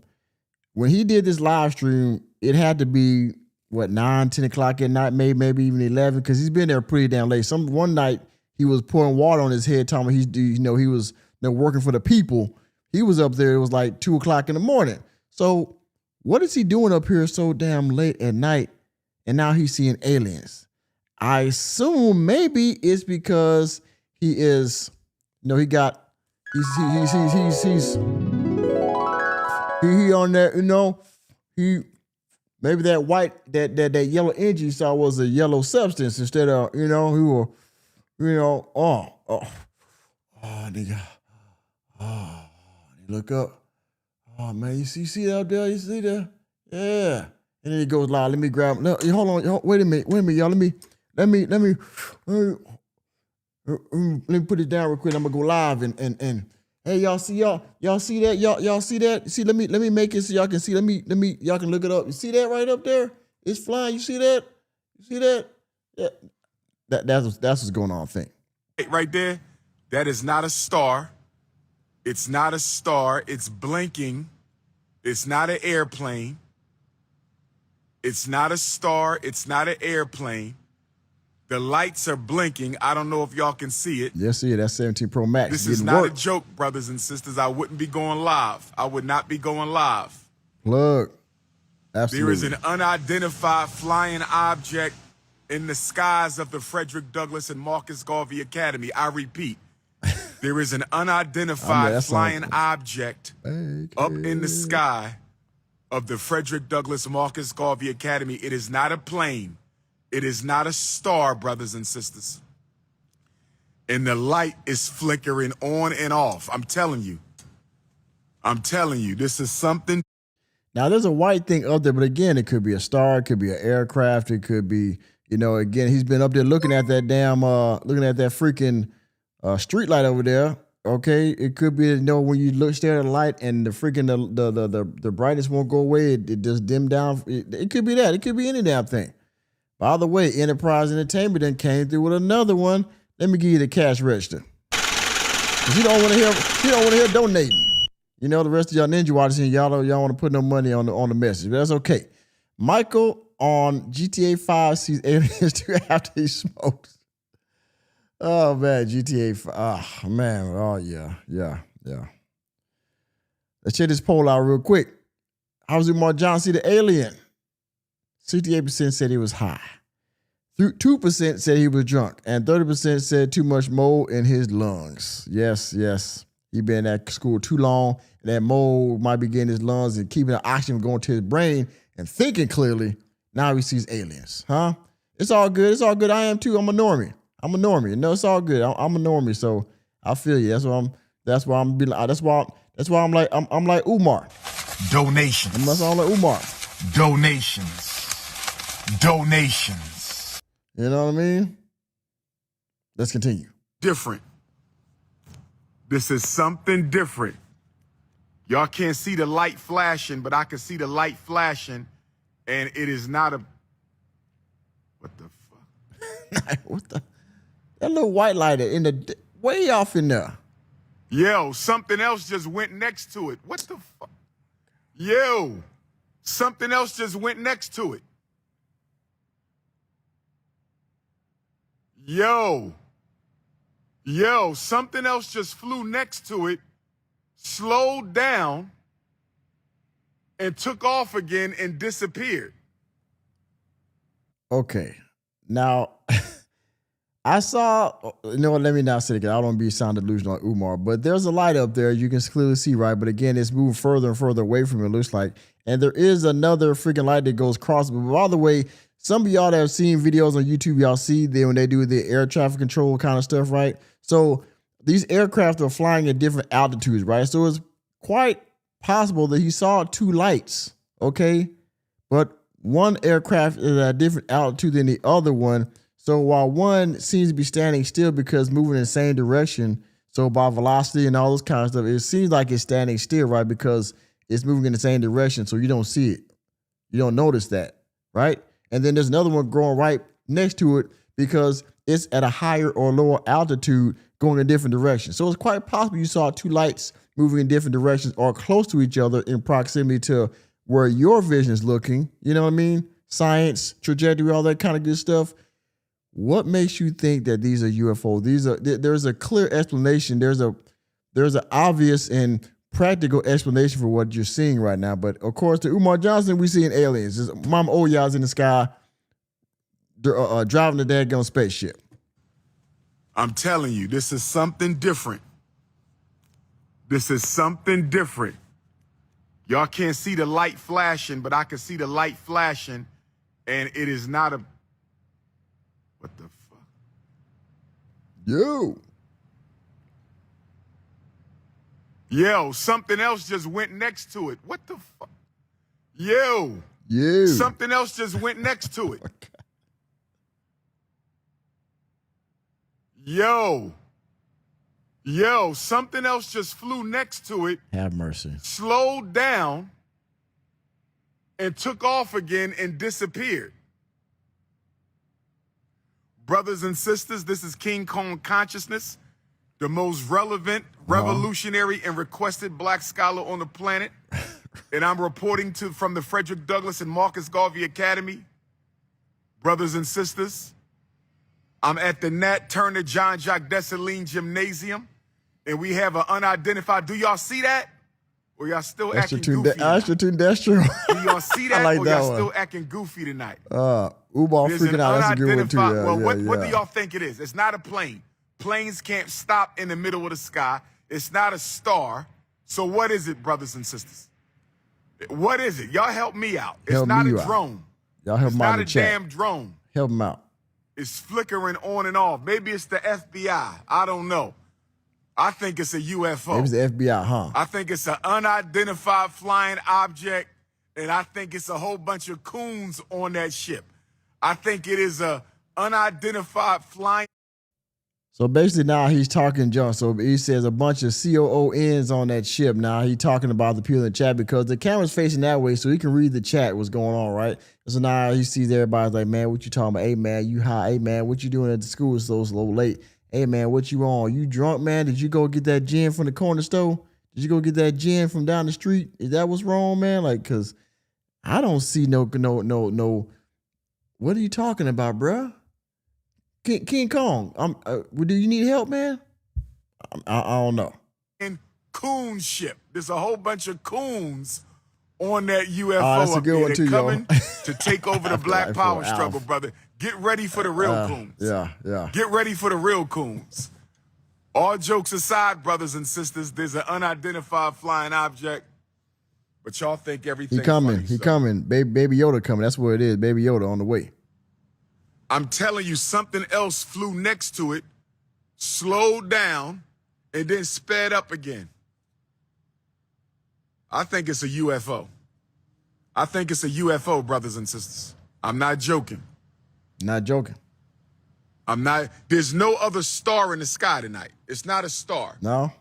when he did this live stream, it had to be, 9, 10 o'clock at night, maybe even 11, because he's been there pretty damn late. One night, he was pouring water on his head, talking about he was working for the people. He was up there, it was like 2 o'clock in the morning. So what is he doing up here so damn late at night? And now he's seeing aliens. I assume maybe it's because he is, he on that, maybe that white, that yellow energy you saw was a yellow substance instead of, nigga, look up. Oh man, you see that up there? You see that? Yeah. And then he goes live. Let me grab. No, hold on. Wait a minute, y'all. Let me put it down real quick. I'm gonna go live and hey, y'all see that? Y'all see that? See, let me make it so y'all can see. Y'all can look it up. You see that right up there? It's flying. You see that? Yeah. That's what's going on. I think. Right there, that is not a star. It's not a star. It's blinking. It's not an airplane. It's not a star. It's not an airplane. The lights are blinking. I don't know if y'all can see it. Yes, see it. That's 17 Pro Max. This is not a joke, brothers and sisters. I wouldn't be going live. I would not be going live. Plug. Absolutely. There is an unidentified flying object in the skies of the Frederick Douglass and Marcus Garvey Academy. I repeat, there is an unidentified flying object up in the sky of the Frederick Douglass Marcus Garvey Academy. It is not a plane. It is not a star, brothers and sisters. And the light is flickering on and off. I'm telling you, this is something. Now, there's a white thing up there, but again, it could be a star, it could be an aircraft, it could be, again, he's been up there looking at that freaking street light over there. Okay, it could be, when you stare at the light and the freaking the brightness won't go away, it just dim down. It could be that. It could be any damn thing. By the way, Enterprise Entertainment then came through with another one. Let me give you the cash register. He don't want to hear donating. The rest of y'all Ninja Watchers here, y'all want to put no money on the message, but that's okay. Michael on GTA 5 sees aliens too after he smokes. Oh man, GTA 5. Oh man. Oh yeah. Let's check this poll out real quick. How does Umar John see the alien? 68% said he was high. 2% said he was drunk. And 30% said too much mold in his lungs. Yes. He been at school too long. And that mold might be getting his lungs and keeping the oxygen going to his brain and thinking clearly. Now he sees aliens. Huh? It's all good. I am too. I'm a normie. It's all good. I'm a normie. So I feel you. That's why I'm like Umar. Donations. That's why I'm like Umar. Donations. You know what I mean? Let's continue. Different. This is something different. Y'all can't see the light flashing, but I can see the light flashing, and it is not a... What the fuck? What the... That little white light in the... Way off in there. Yo, something else just went next to it. What the fuck? Yo, something else just went next to it. Yo, something else just flew next to it, slowed down, and took off again and disappeared. Okay. Now, I saw, let me not say it again. I don't want to be sound delusional like Umar, but there's a light up there you can clearly see, right? But again, it's moving further and further away from it, looks like. And there is another freaking light that goes across. But by the way, some of y'all that have seen videos on YouTube, y'all see when they do the air traffic control kind of stuff, right? So these aircraft are flying at different altitudes, right? So it's quite possible that he saw two lights, okay? But one aircraft is at a different altitude than the other one. So while one seems to be standing still because moving in the same direction, so by velocity and all this kind of stuff, it seems like it's standing still, right? Because it's moving in the same direction, so you don't see it. You don't notice that, right? And then there's another one growing right next to it because it's at a higher or lower altitude going in different directions. So it's quite possible you saw two lights moving in different directions or close to each other in proximity to where your vision is looking, you know what I mean? Science, trajectory, all that kind of good stuff. What makes you think that these are UFO? There's a clear explanation. There's an obvious and practical explanation for what you're seeing right now. But of course, to Umar Johnson, we seeing aliens. It's Mama Oya's in the sky, driving the daggone spaceship. I'm telling you, this is something different. This is something different. Y'all can't see the light flashing, but I can see the light flashing, and it is not a... What the fuck? Yo, something else just went next to it. What the fuck? Yo. Something else just went next to it. Yo, something else just flew next to it. Have mercy. Slowed down and took off again and disappeared. Brothers and sisters, this is King Kong Consciousness, the most relevant, revolutionary, and requested black scholar on the planet. And I'm reporting from the Frederick Douglass and Marcus Garvey Academy. Brothers and sisters, I'm at the Nat Turner John Jacques Dessalines Gymnasium, and we have an unidentified. Do y'all see that? Or y'all still acting goofy? That's true. Do y'all see that? Like or that y'all one. Still acting goofy tonight? Umar There's freaking out. That's a good one too. Yeah, well, yeah, what do y'all think it is? It's not a plane. Planes can't stop in the middle of the sky. It's not a star. So what is it, brothers and sisters? What is it? Y'all help me out. It's Help not me a out. drone. Y'all help It's him out not in a the chat. damn drone. Help him out. It's flickering on and off. Maybe it's the FBI. I don't know. I think it's a UFO. Maybe it's the FBI, huh? I think it's an unidentified flying object, and I think it's a whole bunch of coons on that ship. I think it is a unidentified flying. So basically now he's talking junk. So he says a bunch of COONs on that ship. Now he's talking about the people in the chat because the camera's facing that way so he can read the chat, what's going on, right? So now he sees everybody's like, man, what you talking about? Hey, man, you high? Hey, man, what you doing at the school so late? Hey, man, what you on? You drunk, man? Did you go get that gin from the corner store? Did you go get that gin from down the street? Is that what's wrong, man? Like, because I don't see no. What are you talking about, bruh? King Kong, do you need help, man? I don't know. And coon ship. There's a whole bunch of coons on that UFO that's a up good there. one too, They're yo. coming to take over the black power struggle, brother. Get ready for the real coons. Yeah. Get ready for the real coons. All jokes aside, brothers and sisters, there's an unidentified flying object, but y'all think everything's funny, He coming. Baby Yoda coming. That's what it is. Baby Yoda on the way. I'm telling you, something else flew next to it, slowed down, and then sped up again. I think it's a UFO. I think it's a UFO, brothers and sisters. I'm not joking. Not joking. I'm not. There's no other star in the sky tonight. It's not a star. No?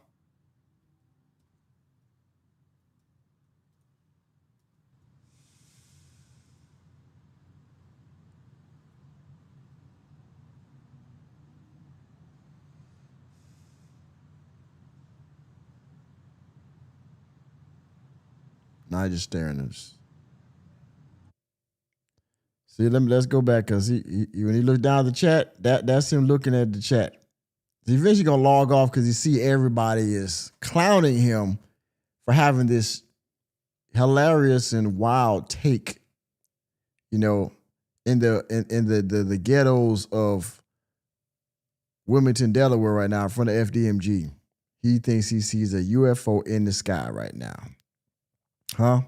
Not just staring at us. See, let's go back because he when he looked down at the chat, that's him looking at the chat. He's eventually gonna log off because he see everybody is clowning him for having this hilarious and wild take, you know, in the ghettos of Wilmington, Delaware right now in front of FDMG. He thinks he sees a UFO in the sky right now. Huh?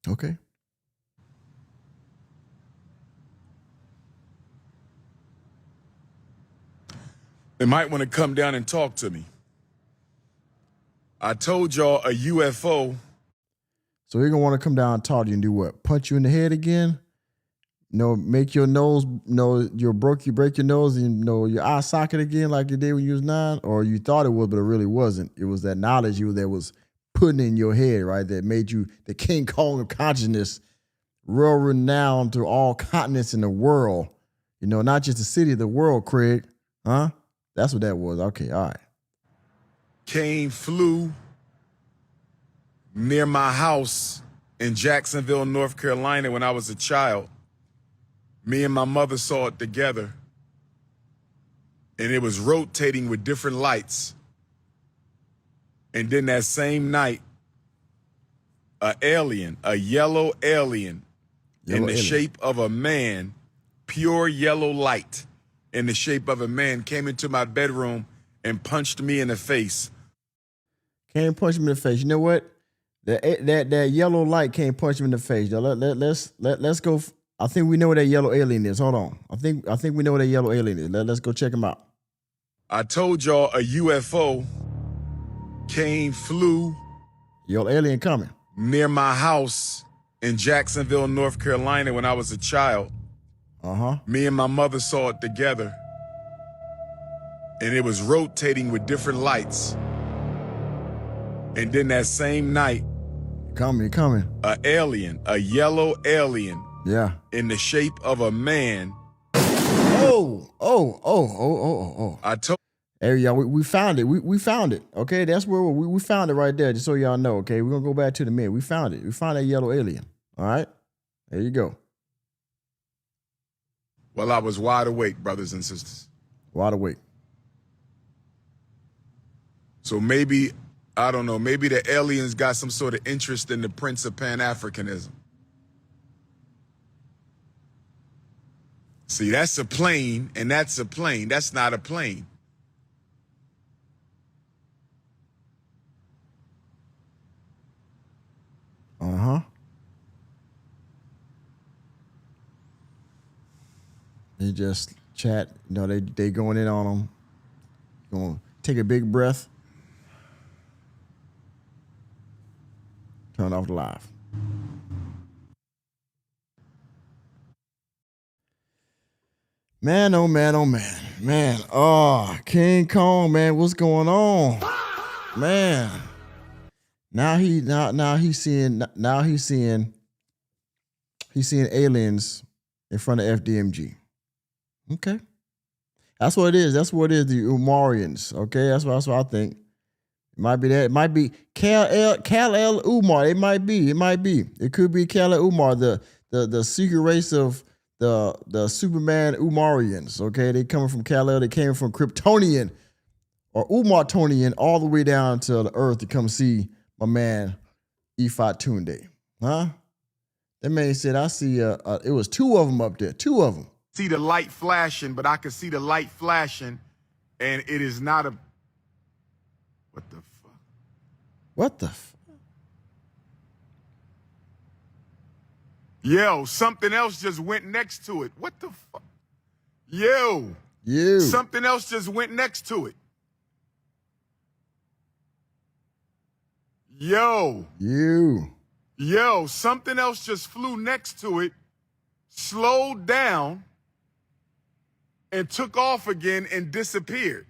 Okay. They might want to come down and talk to me. I told y'all a UFO. So you're gonna want to come down and talk to you and do what? Punch you in the head again? No, make your nose, you break your nose and your eye socket again like you did when you was 9? Or you thought it was, but it really wasn't. It was that knowledge that was putting in your head, right? That made you the King Kong of consciousness, real renowned to all continents in the world. You know, not just the city, the world, Craig. Huh? That's what that was. Okay, all right. Flew near my house in Jacksonville, North Carolina when I was a child. Me and my mother saw it together. And it was rotating with different lights. And then that same night, a yellow alien in the shape of a man, pure yellow light in the shape of a man came into my bedroom and punched me in the face. Can't punch him in the face. You know what? That yellow light can't punch him in the face. Let's go. I think we know what that yellow alien is. Hold on. I think we know what that yellow alien is. Let's go check him out. I told y'all a UFO flew. Yellow alien coming. Near my house in Jacksonville, North Carolina when I was a child. Me and my mother saw it together. And it was rotating with different lights. And then that same night, coming. A yellow alien. Yeah. In the shape of a man. Oh. I told. Hey, y'all, we found it. We found it. Okay, that's where we found it right there, just so y'all know. Okay, we're going to go back to the men. We found it. We found that yellow alien. All right? There you go. Well, I was wide awake, brothers and sisters. Wide awake. So maybe, I don't know, maybe the aliens got some sort of interest in the Prince of Pan-Africanism. See, that's a plane, and that's a plane. That's not a plane. They just chat. You know, they going in on them. Going to take a big breath. Turn off the live. Man, oh man, oh man. Man, King Kong, man, what's going on? Man. Now he's seeing aliens in front of FDMG. Okay. That's what it is. The Umarians. Okay, that's what I think. It might be that. It might be Kal-El Umar. It might be. It could be Kal-El Umar, the secret race of the Superman Umarians. Okay, they coming from Kal-El. They came from Kryptonian or Umartonian all the way down to the Earth to come see my man Ifat Tunde. Huh? That man said, I see it was two of them up there. Two of them. See the light flashing, but I can see the light flashing, and it is not a. What the fuck? What the fuck? Yo, something else just went next to it. What the fuck? Yo. You. Something else just went next to it. Yo. You. Yo, something else just flew next to it, slowed down, and took off again and disappeared.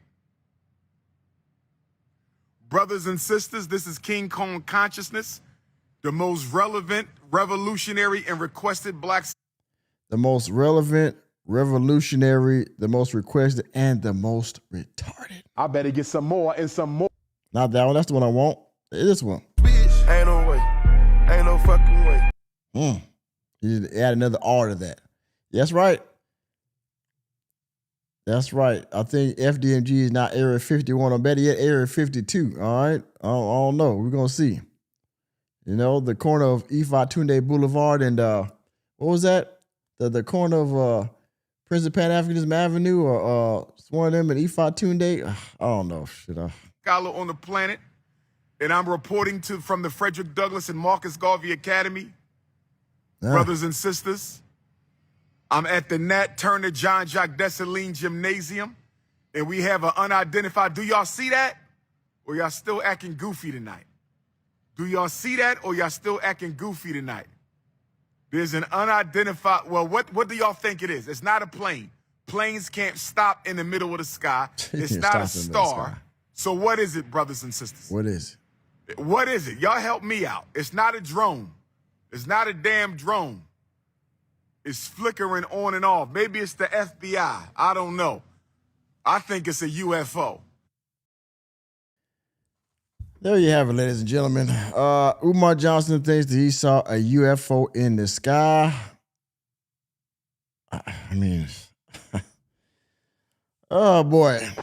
Brothers and sisters, this is King Kong Consciousness, the most relevant, revolutionary, and requested black. The most relevant, revolutionary, the most requested, and the most retarded. I better get some more and some more. Not that one. That's the one I want. This one. Bitch, ain't no way. Ain't no fucking way. You need to add another R to that. That's right. That's right. I think FDMG is not Area 51 or better yet, Area 52. All right. I don't know. We're going to see. You know, the corner of Ifat Tunde Boulevard and what was that? The corner of Prince of Pan-Africanism Avenue or one of them and Ifat Tunde. I don't know. Scholar on the planet, and I'm reporting from the Frederick Douglass and Marcus Garvey Academy. Brothers and sisters, I'm at the Nat Turner John Jacques Dessalines Gymnasium, and we have an unidentified. Do y'all see that? Or y'all still acting goofy tonight? Do y'all see that, or y'all still acting goofy tonight? There's an unidentified, well, what do y'all think it is? It's not a plane. Planes can't stop in the middle of the sky. It's not a star. So what is it, brothers and sisters? What is it? What is it? Y'all help me out. It's not a drone. It's not a damn drone. It's flickering on and off. Maybe it's the FBI. I don't know. I think it's a UFO. There you have it, ladies and gentlemen. Umar Johnson thinks that he saw a UFO in the sky. I mean, oh boy. Enemy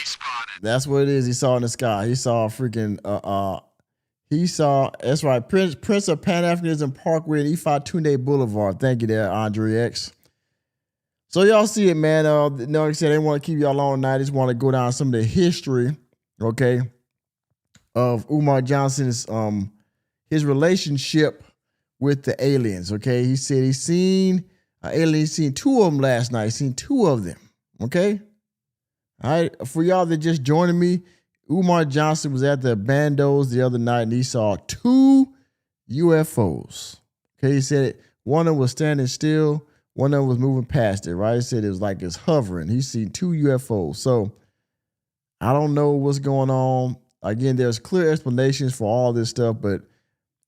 spotted. That's what it is. He saw in the sky. He saw a freaking, that's right, Prince of Pan-Africanism Parkway and Ifatunde Boulevard. Thank you there, Andre X. So y'all see it, man. Like I said, they want to keep y'all on tonight. They just want to go down some of the history, okay, of Umar Johnson's his relationship with the aliens. Okay, he said he's seen aliens. Seen two of them last night. Seen two of them. Okay, all right. For y'all that just joining me, Umar Johnson was at the Bandos the other night and he saw two UFOs. Okay, he said one of them was standing still, one of them was moving past it. Right, he said it was like it's hovering. He's seen two UFOs. So I don't know what's going on. Again, there's clear explanations for all this stuff, but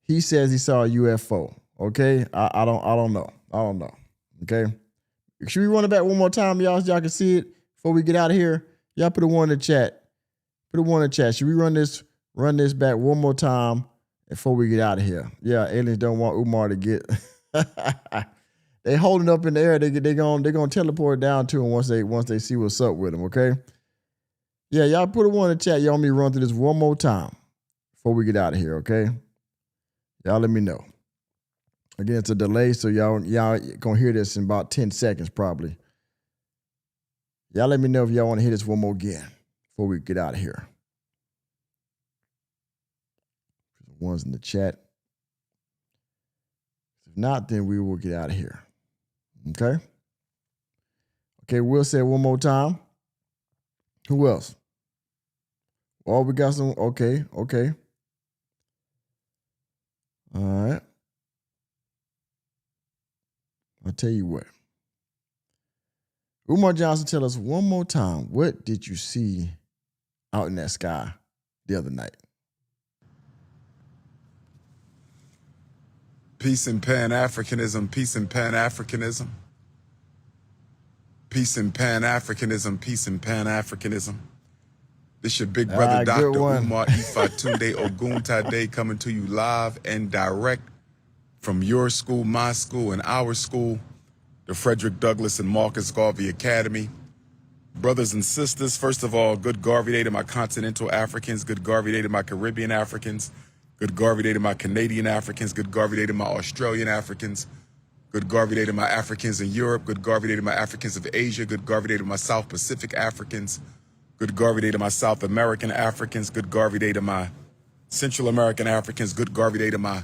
he says he saw a UFO. Okay, I don't know. I don't know. Okay, should we run it back one more time, y'all, so y'all can see it before we get out of here? Y'all put a one in the chat. Put a one in the chat. Should we run this back one more time before we get out of here? Yeah, aliens don't want Umar to get. They holding up in the air. They gonna teleport down to him once they see what's up with him. Okay. Yeah, y'all put a one in the chat. Y'all want me to run through this one more time before we get out of here, okay? Y'all let me know. Again, it's a delay, so y'all gonna hear this in about 10 seconds probably. Y'all let me know if y'all want to hear this one more again before we get out of here. The ones in the chat. If not, then we will get out of here. Okay? Okay, we'll say it one more time. Who else? Oh, we got some. Okay. All right. I'll tell you what. Umar Johnson, tell us one more time, what did you see out in that sky the other night? Peace and Pan-Africanism, peace and Pan-Africanism. Peace and Pan-Africanism, peace and Pan-Africanism. This your big brother, Dr. Umar Ifatunde Oguntade, coming to you live and direct from your school, my school, and our school, the Frederick Douglass and Marcus Garvey Academy. Brothers and sisters, first of all, good Garvey Day to my continental Africans, good Garvey Day to my Caribbean Africans, good Garvey Day to my Canadian Africans, good Garvey Day to my Australian Africans, good Garvey Day to my Africans in Europe, good Garvey Day to my Africans of Asia, good Garvey Day to my South Pacific Africans, good Garvey Day to my South American Africans, good Garvey Day to my Central American Africans, good Garvey Day to my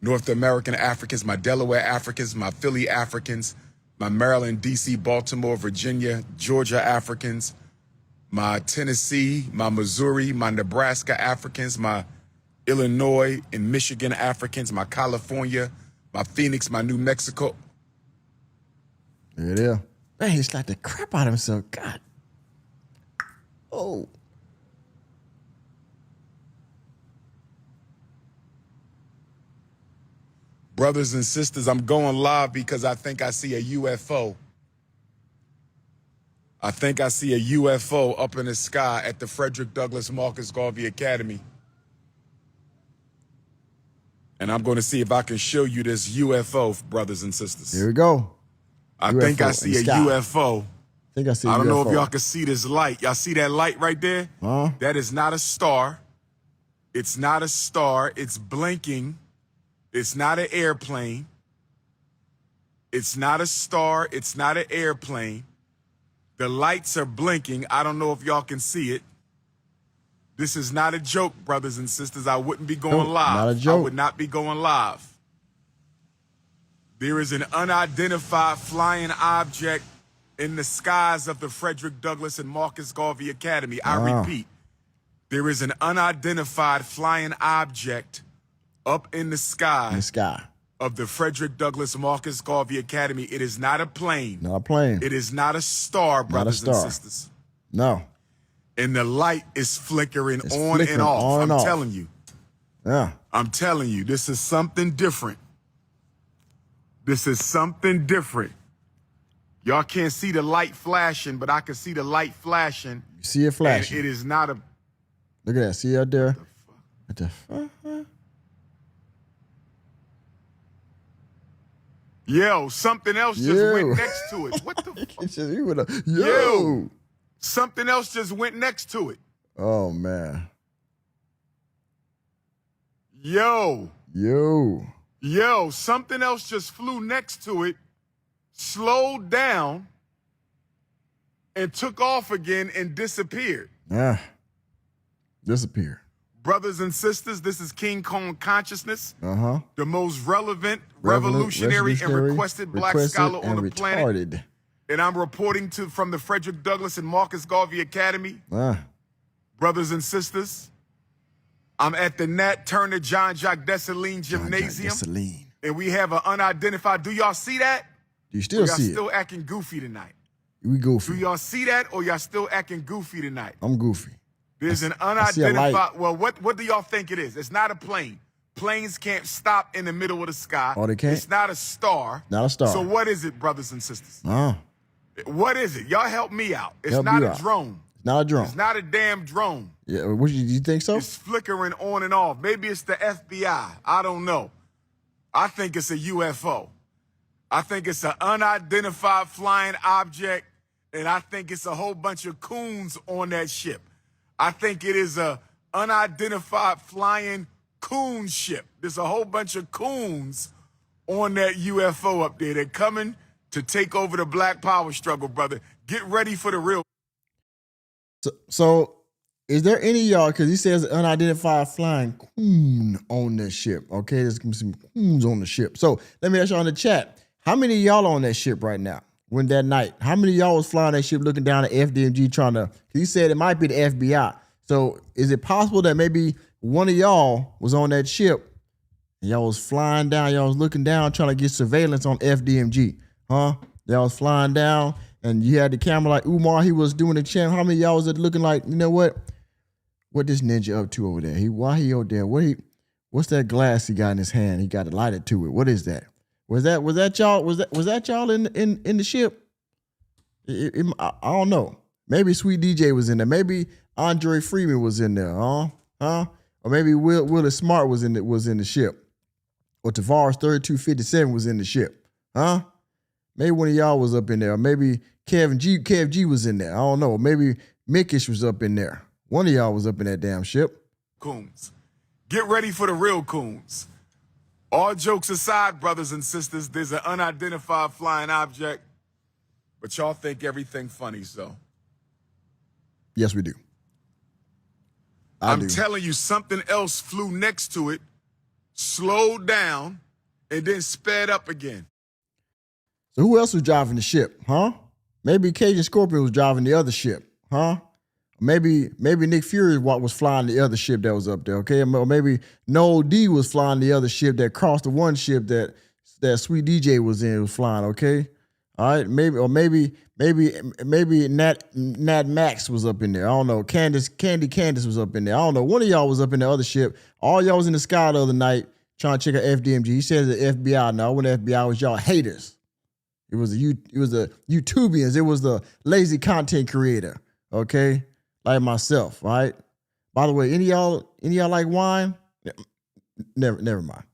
North American Africans, my Delaware Africans, my Philly Africans, my Maryland, D.C., Baltimore, Virginia, Georgia Africans, my Tennessee, my Missouri, my Nebraska Africans, my Illinois and Michigan Africans, my California, my Phoenix, my New Mexico. There it is. Man, he's like the crap out of himself. God. Oh. Brothers and sisters, I'm going live because I think I see a UFO. I think I see a UFO up in the sky at the Frederick Douglass Marcus Garvey Academy. And I'm going to see if I can show you this UFO, brothers and sisters. Here we go. I think I see a UFO. I don't know if y'all can see this light. Y'all see that light right there? Huh? That is not a star. It's not a star. It's blinking. It's not an airplane. It's not a star. It's not an airplane. The lights are blinking. I don't know if y'all can see it. This is not a joke, brothers and sisters. I wouldn't be going live. Not a joke. I would not be going live. There is an unidentified flying object in the skies of the Frederick Douglass and Marcus Garvey Academy. I repeat, there is an unidentified flying object up in the sky, of the Frederick Douglass Marcus Garvey Academy. It is not a plane. Not a plane. It is not a star, brothers and sisters. No. And the light is flickering on and off. I'm telling you. Yeah. I'm telling you, this is something different. This is something different. Y'all can't see the light flashing, but I can see the light flashing. You see it flashing. And it is not a... Look at that. See it out there? What the fuck? Yo, something else just went next to it. What the fuck? Yo, something else just went next to it. Oh, man. Yo, something else just flew next to it, slowed down, and took off again and disappeared. Disappeared. Brothers and sisters, this is King Kong Consciousness, the most relevant, revolutionary, and requested black scholar on the planet. And I'm reporting from the Frederick Douglass and Marcus Garvey Academy. Brothers and sisters, I'm at the Nat Turner John Jacques Dessalines Gymnasium. And we have an unidentified. Do y'all see that? Do you still see it? Y'all still acting goofy tonight. We goofy. Do y'all see that, or y'all still acting goofy tonight? I'm goofy. There's an unidentified. Well, what do y'all think it is? It's not a plane. Planes can't stop in the middle of the sky. Oh, they can't? It's not a star. Not a star. So what is it, brothers and sisters? What is it? Y'all help me out. It's not a drone. It's not a drone. It's not a damn drone. Yeah, do you think so? It's flickering on and off. Maybe it's the FBI. I don't know. I think it's a UFO. I think it's an unidentified flying object, and I think it's a whole bunch of coons on that ship. I think it is a unidentified flying coon ship. There's a whole bunch of coons on that UFO up there. They're coming to take over the black power struggle, brother. Get ready for the real. So is there any of y'all, because he says unidentified flying coon on this ship, okay? There's some coons on the ship. So let me ask y'all in the chat, how many of y'all on that ship right now? When that night, how many of y'all was flying that ship looking down at FDMG trying to, he said it might be the FBI. So is it possible that maybe one of y'all was on that ship and y'all was flying down, y'all was looking down trying to get surveillance on FDMG, Y'all was flying down and you had the camera like Umar, he was doing the channel. How many of y'all was looking like, you know what this ninja up to over there? Why he over there? What's that glass he got in his hand? He got it lighted to it. What is that? Was that y'all? Was that y'all in the ship? I don't know. Maybe Sweet DJ was in there. Maybe Andre Freeman was in there. Or maybe Willis Smart was in the ship. Or Tavares 3257 was in the ship. Maybe one of y'all was up in there. Or maybe Kev G was in there. I don't know. Maybe Mickish was up in there. One of y'all was up in that damn ship. Coons. Get ready for the real coons. All jokes aside, brothers and sisters, there's an unidentified flying object, but y'all think everything funny, so. Yes, we do. I'm telling you, something else flew next to it, slowed down, and then sped up again. So who else was driving the ship, Maybe Cajun Scorpion was driving the other ship, Maybe Nick Fury was flying the other ship that was up there, okay? Or maybe Noel D was flying the other ship that crossed the one ship that Sweet DJ was flying, okay? All right, maybe Nat Max was up in there. I don't know. Candace was up in there. I don't know. One of y'all was up in the other ship. All y'all was in the sky the other night trying to check out FDMG. He says the FBI. No, when the FBI was y'all haters. It was the YouTubians. It was the lazy content creator, okay? Like myself, right? By the way, any of y'all like wine? Never mind.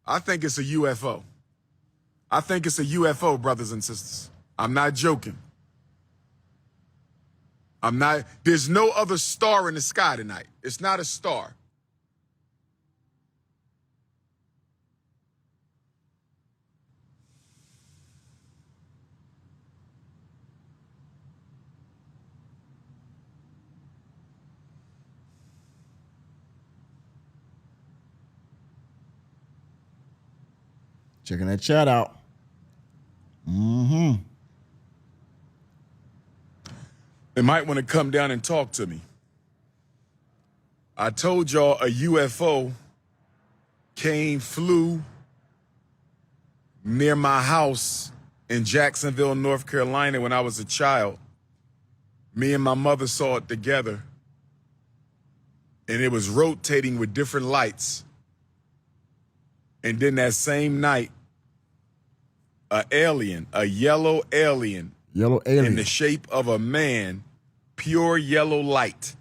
I think it's a UFO. I think it's a UFO, brothers and sisters. I'm not joking. There's no other star in the sky tonight. It's not a star. Checking that chat out. They might want to come down and talk to me. I told y'all a UFO flew near my house in Jacksonville, North Carolina when I was a child. Me and my mother saw it together. And it was rotating with different lights. And then that same night, a yellow alien in the shape of a man, pure yellow light,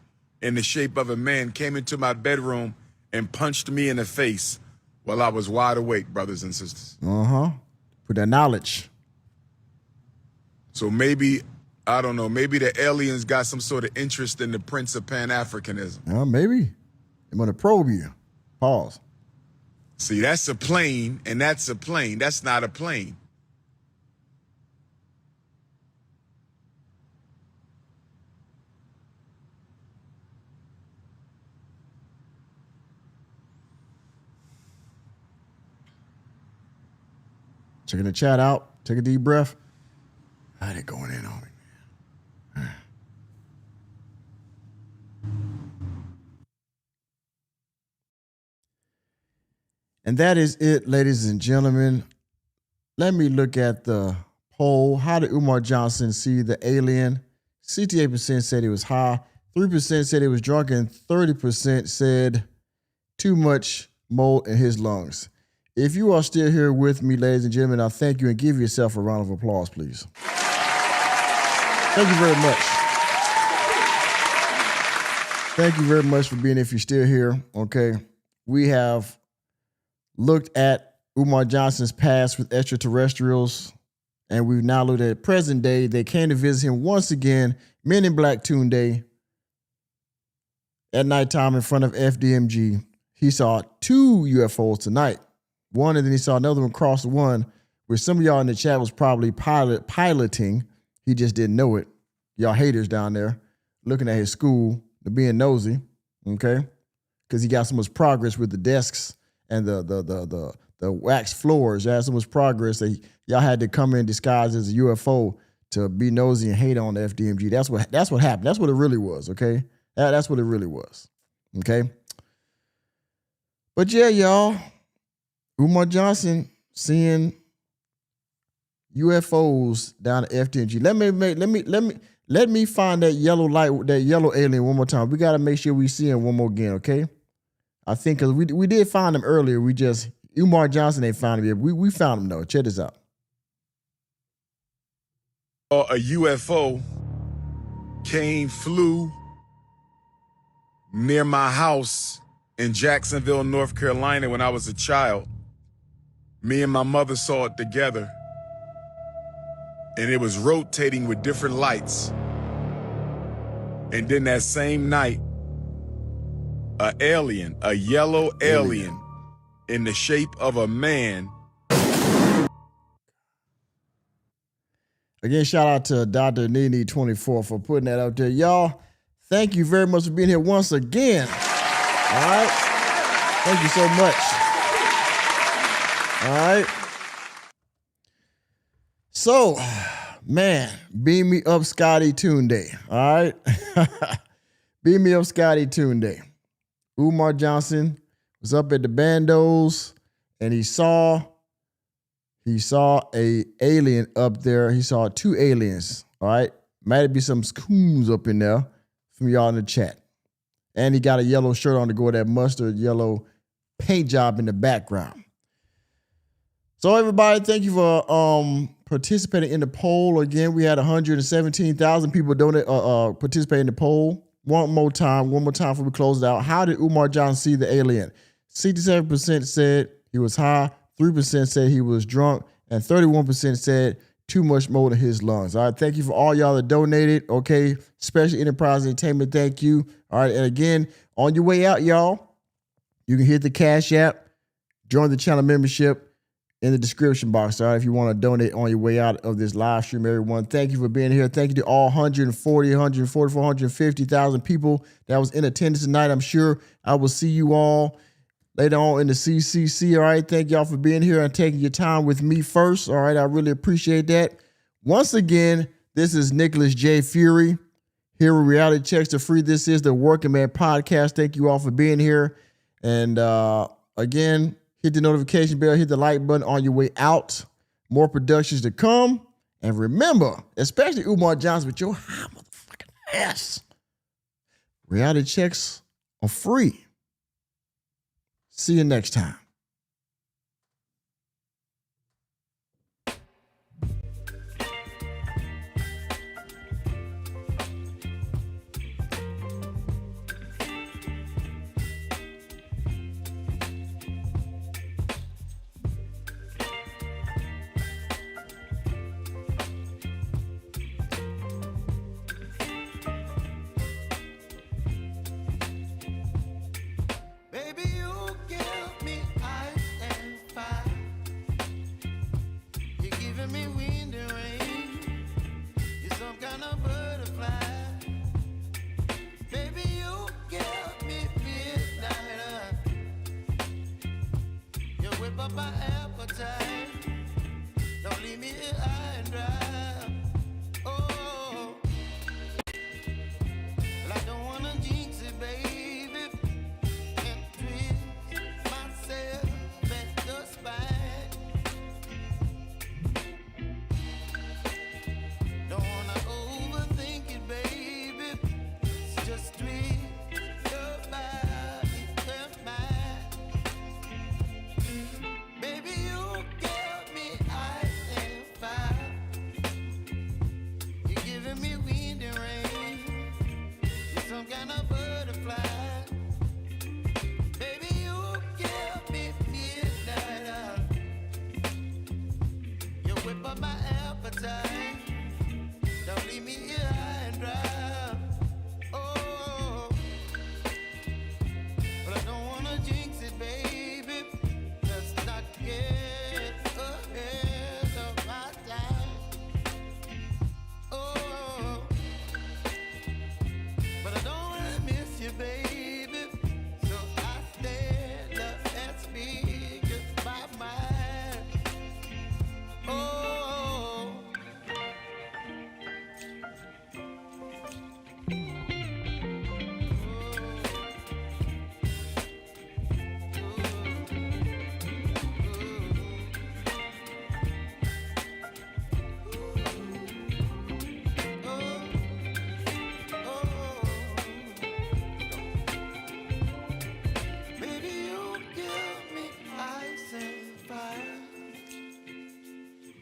in the shape of a man came into my bedroom and punched me in the face while I was wide awake, brothers and sisters. With that knowledge. So maybe, I don't know, maybe the aliens got some sort of interest in the Prince of Pan-Africanism. Maybe. They want to probe you. Pause. See, that's a plane, and that's a plane. That's not a plane. Checking the chat out. Take a deep breath. How they going in on me, man? And that is it, ladies and gentlemen. Let me look at the poll. How did Umar Johnson see the alien? 68% said he was high, 3% said he was drunk, and 30% said too much mold in his lungs. If you are still here with me, ladies and gentlemen, I thank you and give yourself a round of applause, please. Thank you very much. Thank you very much for being here if you're still here, okay? We have looked at Umar Johnson's past with extraterrestrials, and we've now looked at present day. They came to visit him once again, Men in Black Tunde, at nighttime in front of FDMG. He saw 2 UFOs tonight. One, and then he saw another one cross the one, where some of y'all in the chat was probably piloting. He just didn't know it. Y'all haters down there looking at his school, being nosy, okay? Because he got so much progress with the desks and the wax floors. Y'all had so much progress that y'all had to come in disguised as a UFO to be nosy and hate on the FDMG. That's what happened. That's what it really was, okay? That's what it really was, okay? But yeah, y'all, Umar Johnson seeing UFOs down at FDMG. Let me find that yellow light, that yellow alien one more time. We got to make sure we see him one more again, okay? I think because we did find him earlier. Umar Johnson ain't found him yet. We found him though. Check this out. A UFO flew near my house in Jacksonville, North Carolina when I was a child. Me and my mother saw it together. And it was rotating with different lights. And then that same night, a yellow alien in the shape of a man. Again, shout out to Dr. Nene24 for putting that out there. Y'all, thank you very much for being here once again. All right? Thank you so much. All right? So, man, beam me up Scotty Tunde. All right? Beam me up Scotty Tunde. Umar Johnson was up at the Bandos and he saw a alien up there. He saw 2 aliens. All right? Might be some scoons up in there from y'all in the chat. And he got a yellow shirt on to go with that mustard yellow paint job in the background. So everybody, thank you for participating in the poll. Again, we had 117,000 people participate in the poll. One more time before we close it out. How did Umar Johnson see the alien? 67% said he was high, 3% said he was drunk, and 31% said too much mold in his lungs. All right, thank you for all y'all that donated. Okay, Special Enterprise Entertainment, thank you. All right, and again, on your way out, y'all, you can hit the Cash App, join the channel membership in the description box, all right, if you want to donate on your way out of this live stream, everyone. Thank you for being here. Thank you to all 150,000 people that was in attendance tonight. I'm sure I will see you all later on in the CCC, all right? Thank y'all for being here and taking your time with me first, all right? I really appreciate that. Once again, this is Nicholas J. Fury here with Reality Checks to Free. This is the Working Man Podcast. Thank you all for being here. And again, hit the notification bell, hit the like button on your way out. More productions to come. And remember, especially Umar Johnson with your high motherfucking ass, Reality Checks are free. See you next time. kind of butterfly. Baby, you give me midnight. You whip up my appetite. Don't leave me here high and dry. Oh, but I don't wanna jinx it, baby. Let's not get ahead of my time. Oh, but I don't wanna miss you, baby. So I stand up and speak my mind. Oh.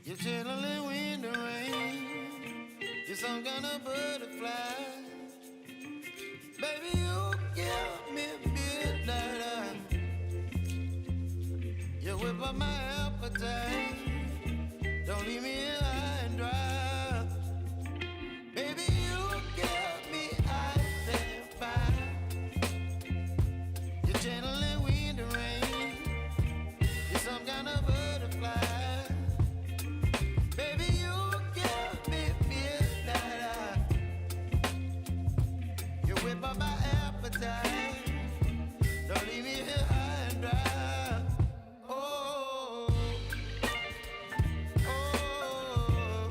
You're chilling wind and rain. You're some kind of butterfly. Baby, you give me midnight. You whip up my appetite. Don't leave me here high and dry. Baby, you give me ice and fire. You're channeling wind and rain. You're some kind of butterfly. Baby, you give me midnight. You whip up my appetite. Don't leave me here high and dry. Oh, oh,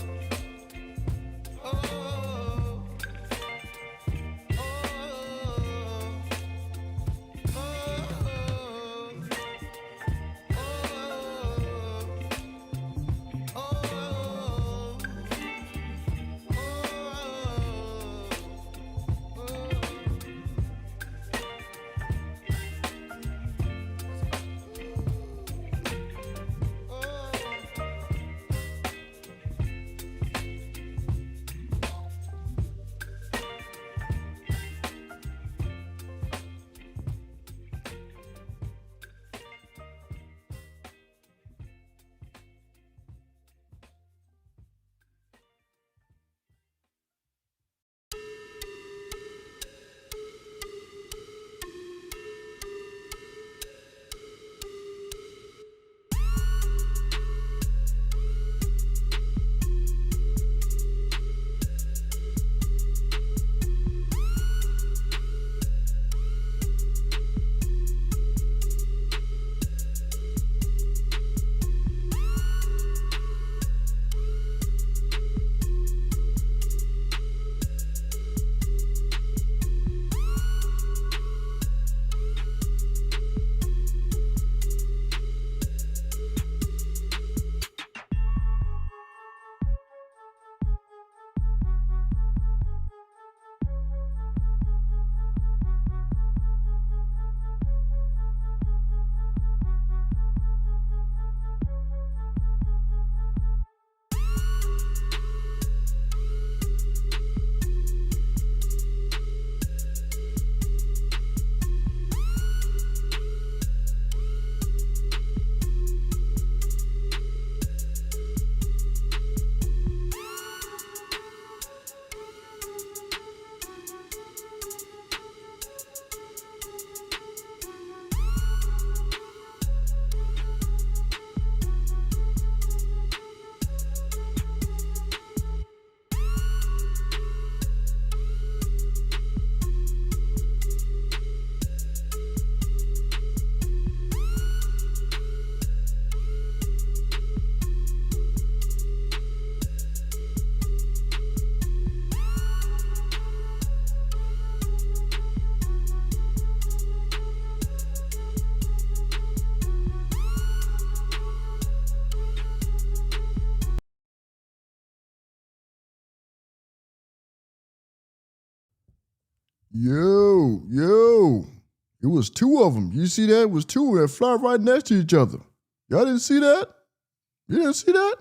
oh, oh, Yo. It was two of them. You see that? It was two that fly right next to each other. Y'all didn't see that? You didn't see that?